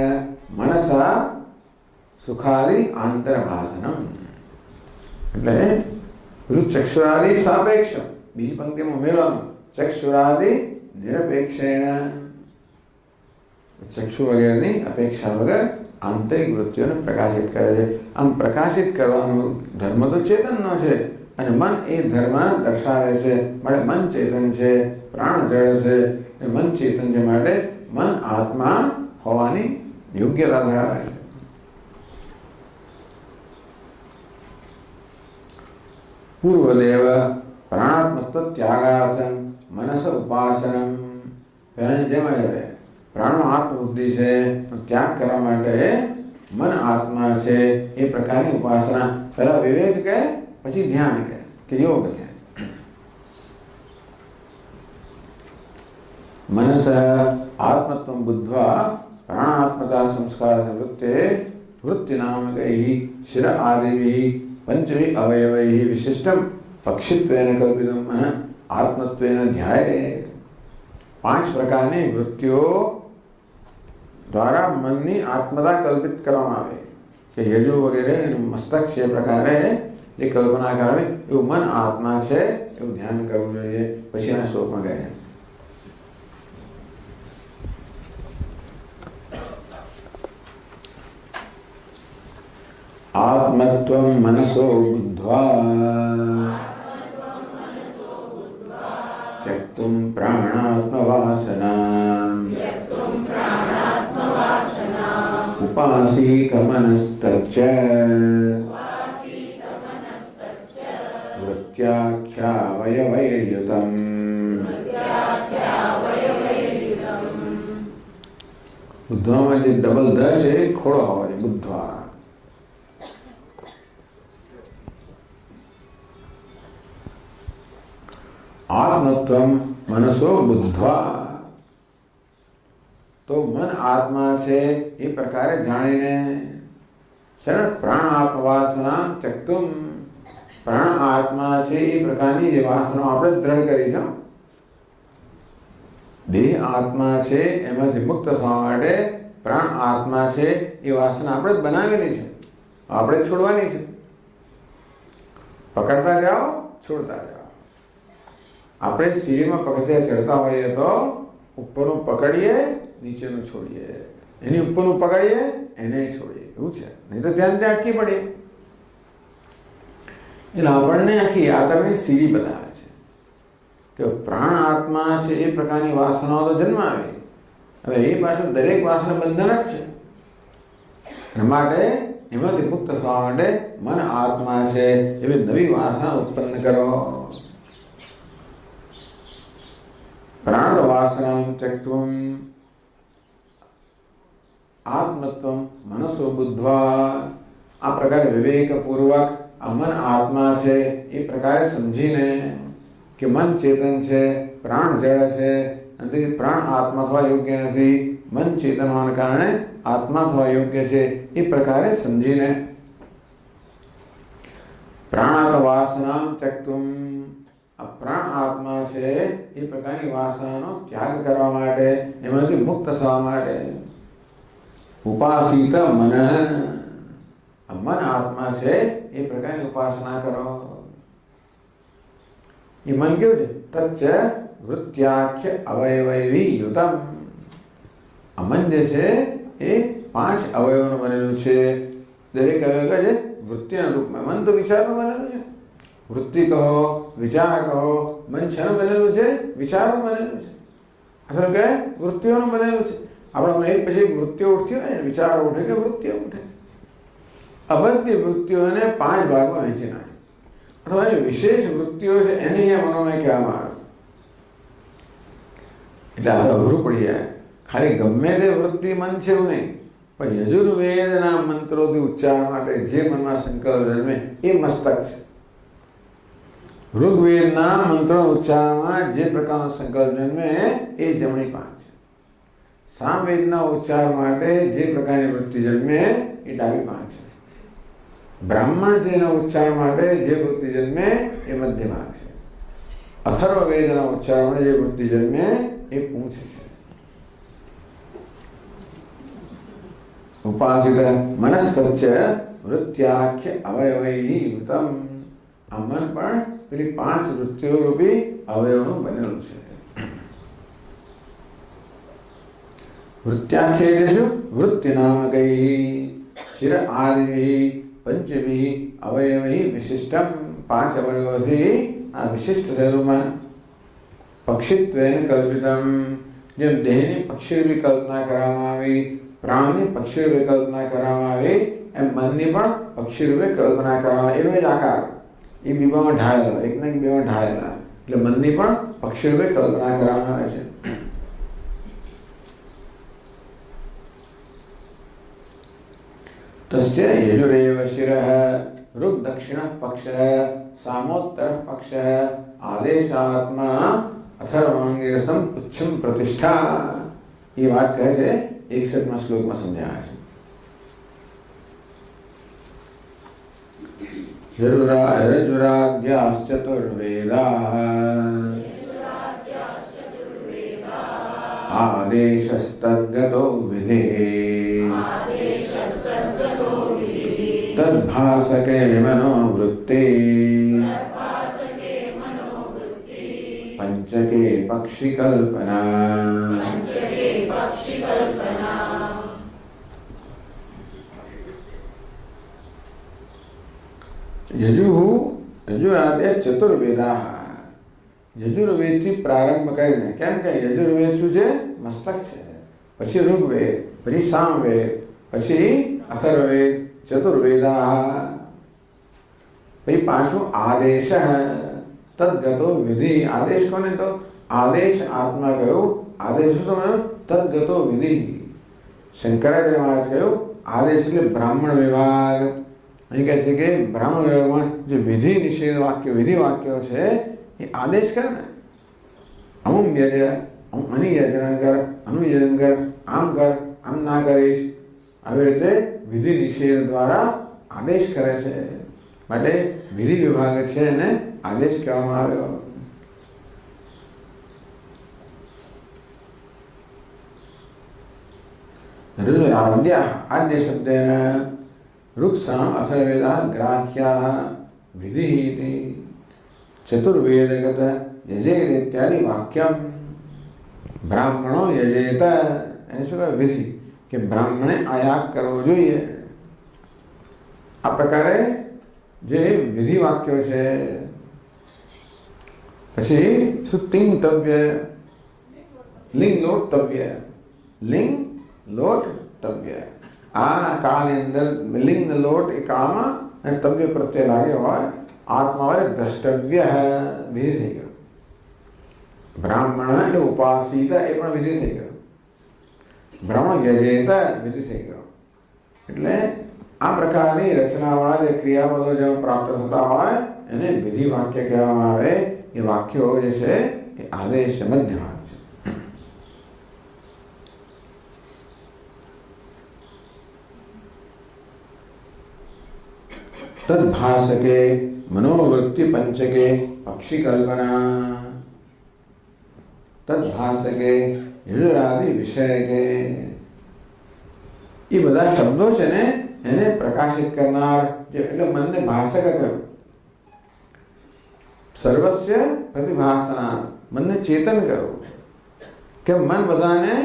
મનસા સુખાદિ આંતરભાસનમ એટલે પેલું ચક્ષુરાદિ સાપેક્ષ, બીજી પંક્તિમાં ઉમેરવાનું ચક્ષુરાદિ નિરપેક્ષેણ, ચક્ષુ વગેરેની અપેક્ષા વગર આંતરિક વૃત્તિઓને પ્રકાશિત કરે છે. આમ પ્રકાશિત કરવાનો ધર્મ તો ચેતનનો છે અને મન એ ધર્મ દર્શાવે છે. માટે મન ચેતન છે, પ્રાણ જળ છે. મન ચેતન છે માટે મન આત્મા હોવાની યોગ્યતા ધરાવે છે. પૂર્વદેવ પ્રાણાત્મત્વ ત્યાગાર્થમ મનસ ઉપાસનમ. પહેલાની જેમ હવે પ્રાણનો આત્મબુદ્ધિ છે, ત્યાગ કરવા માટે મન આત્મા છે, એ પ્રકારની ઉપાસના. પહેલા વિવેક કહે, પછી ધ્યાન કહે કે યોગ કહે. મનસ આત્મત્વમ બુદ્ધ્વા પ્રાણાત્મતા સંસ્કાર વૃત્તે વૃત્તિ નામકૈ શિર આદિભિ પંચભિ અવયવૈ વિશિષ્ટમ પક્ષિત્વેન કલ્પિતમ આત્મત્વેન ધ્યાયેત. 5 પ્રકારની વૃત્તિઓ દ્વારા મનની આત્મતા કલ્પિત કરવામાં આવે કે યજુ વગેરે એનું મસ્તક છે પ્રકારે જે કલ્પના કરે એવું મન આત્મા છે એવું ધ્યાન કરવું જોઈએ. પછી એના શ્લોકમાં કહે આત્મત્વમ મનસો બુદ્ધ્વા त्यक्तुं प्राणात्मवासनां उपासीत मनस्तच्च वृत्त्याख्यावयवैर्युतम्. બુદ્ધમાં જે ડબલ ધ છે ખોડો હોવા જોઈએ. બુદ્ધવા આત્મત્વમ મનસો બુદ્ધ્વા તો મન આત્મા છે એ પ્રકારે જાણીને શરણ પ્રાણ આત્મવાસના ત્યક્તુમ પ્રાણ આત્મા છે એ પ્રકારની જે વાસનાઓ આપણે દ્રઢ કરી છે. દેહ આત્મા છે એમાંથી મુક્ત થવા માટે પ્રાણ આત્મા છે એ વાસના આપણે જ બનાવેલી છે, આપણે જ છોડવાની છે. પકડતા જાઓ, છોડતા જાઓ. આપણે સીડીમાં પગથિયા ચડતા હોઈએ તો ઉપરનું પકડીએ, નીચેનું છોડીએ, એની ઉપરનું પકડીએ, એને છોડીએ, એવું છે. નહીં તો ત્યાં ત્યાં અટકી પડીએ. એટલે આપણને આખી યાત્રાની સીડી બતાવે છે કે પ્રાણ આત્મા છે એ પ્રકારની વાસનાઓ તો જન્મ આવે. હવે એ પાછું દરેક વાસના બંધન જ છે. અને માટે એમાંથી મુક્ત થવા માટે મન આત્મા છે એવી નવી વાસના ઉત્પન્ન કરો. પ્રાણ વાસનાં ત્યક્તુમ આત્મત્વમ મનસો બુદ્ધ્વા. આ પ્રકારે વિવેકપૂર્વક આ મન આત્મા છે એ પ્રકારે સમજીને કે મન ચેતન છે, પ્રાણ જળ છે, અને પ્રાણ આત્મા થવા યોગ્ય નથી, મન ચેતન હોવાને કારણે આત્મા થવા યોગ્ય છે, એ પ્રકારે સમજીને પ્રાણાત્મ વાસનાં ત્યક્તુમ આ પ્રાણ આત્મા છે એ પ્રકારની વાસનાનો ત્યાગ કરવા માટે, એમાંથી મુક્ત થવા માટે ઉપાસિત મન મન આત્મા છે એ પ્રકારની ઉપાસના કરો. એ મન કેવું છે? તચ્ચ વૃત્યાખ્ય અવયવૈ યુતમ. આ મન જે છે એ 5 અવયવોનું બનેલું છે. દરેક અવયવ છે વૃત્તિના રૂપમાં. મન તો વિચારનું બનેલું છે. વૃત્તિ કહો, વિચાર કહો, મન શેનું બનેલું છે? વિચારનું બનેલું છે. અથવા કે વૃત્તિઓનું બનેલું છે. આપણા એક પછી વૃત્તિઓ ઉઠતી હોય ને, વિચારો ઉઠે કે વૃત્તિઓ ઉઠે. આ બધી વૃત્તિઓને 5 ભાગમાં વહેંચી નાખે. અથવા એની વિશેષ વૃત્તિઓ છે એને અહીંયા મનોમય કહેવામાં આવે. એટલે આ તો અઘરું પડી જાય. ખાલી ગમે તે વૃત્તિ મન છે એવું નહીં, પણ યજુર્વેદના મંત્રોથી ઉચ્ચાર માટે જે મનમાં સંકલ્પ જન્મે એ મસ્તક છે. ઋગ્વેદના મંત્રો ઉચ્ચારણમાં જે પ્રકારનો સંકલ્પ જન્મે એ જમણી પાંખ છે. સામવેદના ઉચ્ચાર માટે જે પ્રકારની વૃત્તિ જન્મે એ ડાબી પાંખ છે. બ્રાહ્મણ છે એના ઉચ્ચાર માટે જે વૃત્તિ જન્મે એ મધ્ય પાંખ છે. અથર્વવેદના ઉચ્ચાર માટે જે વૃત્તિ જન્મે એ પૂંછ છે. ઉપાસિત મનસ્તચ્ચ વૃત્યાખ્ય અવયવૈ યુતમ. આ મન પણ પેલી 5 વૃત્તિઓ રૂપી અવયવનું બનેલું છે. વૃત્યાખ્ય એટલે શું? વૃત્તિ નામકૈ શિર આદિભિ પંચભિ અવયવૈ વિશિષ્ટમ. 5 અવયવોથી આ વિશિષ્ટ થયેલું મન. પક્ષિત્વેન કલ્પિતમ. જેમ દેહની પક્ષીરૂપી કલ્પના કરવામાં આવી, પ્રાણની પક્ષીરૂપે કલ્પના કરવામાં આવી, એમ મનની પણ પક્ષીરૂપે કલ્પના કરવામાં આવી. એનો જ આકાર એ બીબામાં ઢાળેલા, એકના એક બેમાં ઢાળેલા. એટલે મનની પણ પક્ષીરૂપે કલ્પના કરવામાં આવે છે. તસ્ય યજુરેવ શિરઃ ઋગ દક્ષિણ પક્ષ સામોત્તર પક્ષ આદેશાત્મા અથર્વાંગિરસમ પુચ્છમ પ્રતિષ્ઠા. એ વાત કહે છે 61માં શ્લોકમાં સમજાવે છે. રજુરાદ્યાશ્ચતુર્વેદાઃ આદેશस्तद्गतो વિધેः તદ્ભાસકે મનોવૃત્તે પંચકે પક્ષી કલ્પના. યજુરાદય ચતુર્વેદા. યજુર્વેદથી પ્રારંભ કરીને, કેમ કે યજુર્વેદ શું છે? મસ્તક છે. પછી ઋગ્વેદ, પછી સામવેદ, પછી અથર્વવેદ, ચતુર્વેદા. પછી 5મું આદેશ તદ્ગતો વિધિ. આદેશ કોને? તો આદેશ આત્મા કહ્યું. આદેશ શું સમજાયું? તદ્ગતો વિધિ. શંકરાચાર્ય મહારાજ કહ્યું આદેશ એટલે બ્રાહ્મણ વિભાગ. અહીં કહે છે કે બ્રાહ્મણ વિભાગમાં જે વિધિ નિષેધ વાક્યો, વિધિ વાક્યો છે એ આદેશ કરે ને. અમુક યજ, અનિયજન કર, અનુયજન કર, આમ કર, આમ ના કરીશ. આવી રીતે વિધિ નિષેધ દ્વારા આદેશ કરે છે. માટે વિધિ વિભાગ છે એને આદેશ કહેવામાં આવ્યો. રુદ્રાદ્યા આદ્ય શબ્દેન વૃક્ષામ અથર્વવેદા ગ્રાહ્યા વિધિ ચતુર્વેદગત યજેત ઇત્યાદિ વાક્યમ. બ્રાહ્મણો યજેત એને શું કહે? વિધિ. કે બ્રાહ્મણે આ યાગ કરવો જોઈએ. આ પ્રકારે જે વિધિ વાક્યો છે. પછી શું? તિંગતવ્ય, લિંગ લોટતવ્ય. લિંગ લોટતવ્ય. આ કાળની અંદર લિંગ લોટ એ કાળમાં અને તવ્ય પ્રત્યે લાગે હોય. આત્મા વડે દ્રષ્ટવ્ય વિધિ થઈ ગયો. બ્રાહ્મણ એટલે ઉપાસિત એ પણ વિધિ થઈ ગયો. બ્રાહ્મણ યજેત વિધિ થઈ ગયો. એટલે આ પ્રકારની રચનાવાળા જે ક્રિયાપદો જેમ પ્રાપ્ત થતા હોય એને વિધિ વાક્ય કહેવામાં આવે. એ વાક્યો જે છે એ આદેશ મધ્ય ભાગ છે. તદ્ભાસકે મનોવૃત્તિ પંચકે પક્ષી કલ્પના. તદ્ભાસકે યજુરાદિ વિષયકે. એ બધા શબ્દો છે ને એને પ્રકાશિત કરનાર, જે એટલે મનને ભાષક કહ્યું. સર્વસ્ય પ્રતિભાસનાથ, મનને ચેતન કરો કે મન બધાને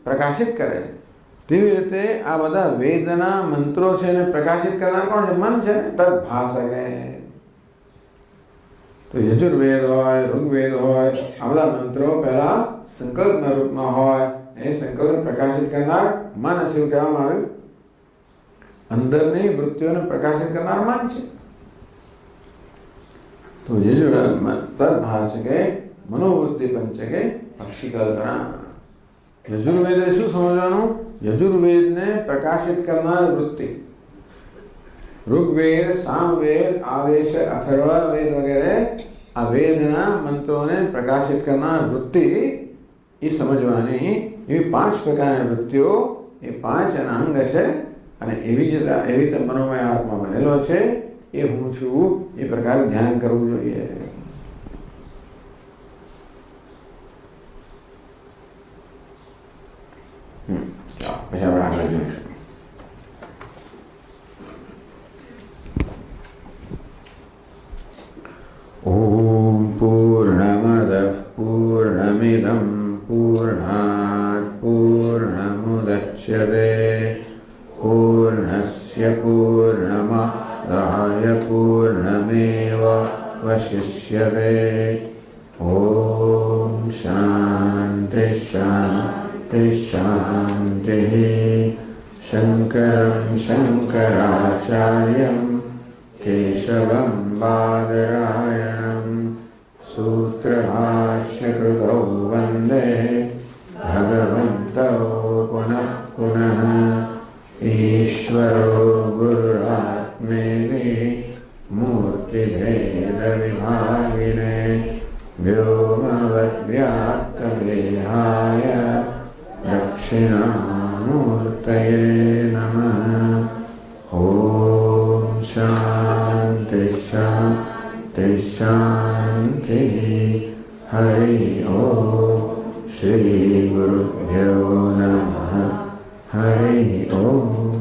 પ્રકાશિત કરે. તેવી રીતે આ બધા વેદના મંત્રો છે એને પ્રકાશિત કરનાર કોણ છે? મન છે ને. તદ ભાષકે. તો યજુર્વેદ હોય, ઋગ્વેદ હોય, આ બધા મંત્રો પહેલા સંકલ્પના રૂપમાં હોય. એ સંકલ્પ પ્રકાશિત કરનાર મન છે એવું કહેવામાં આવ્યું. અંદરની વૃત્તિઓને પ્રકાશિત કરનાર મન છે. તો યજુર્વેદ તદ ભાષકે મનોવૃત્તિ પંચકે પક્ષી કલ્પના. યજુર્વેદે શું સમજવાનું? યજુર્વેદને પ્રકાશિત કરનાર વૃત્તિ. ઋગ્વેદ, સામવેદ, આવેશ, અથર્વવેદ વગેરે આ વેદના મંત્રોને પ્રકાશિત કરનાર વૃત્તિ એ સમજવાની. એવી 5 પ્રકારની વૃત્તિઓ, એ 5 એના અંગ છે. અને એવી રીતે મનોમય આત્મા બનેલો છે. એ હું છું. એ પ્રકારે ધ્યાન કરવું જોઈએ. પછી આપણે આગળ જોઈશું. ઓમ પૂર્ણમદ પૂર્ણમિદં પૂર્ણાત પૂર્ણમુદચ્યતે પૂર્ણસ્ય પૂર્ણમાદાય પૂર્ણમેવાવશિષ્યતે. ઓમ શાંતિ શાંતિ શાંતિ. શંકરં શંકરાચાર્યં કેશવં બાદરાયણં સૂત્રભાષ્યકૃતૌ વંદે ભગવन्तौ પુનઃ પુનઃ. ઈશ્વરો ગુરુરાત્મેતિ મૂર્તિભેદવિભાગિને વ્યોમવદ્વ્યાપ્તદેહાય દક્ષિણામૂર્તયે નમઃ. ઓમ શાંતિ શાંતિ શાંતિ. હરિ ઓમ. શ્રી ગુરુભ્યો નમઃ. હરિ ઓમ.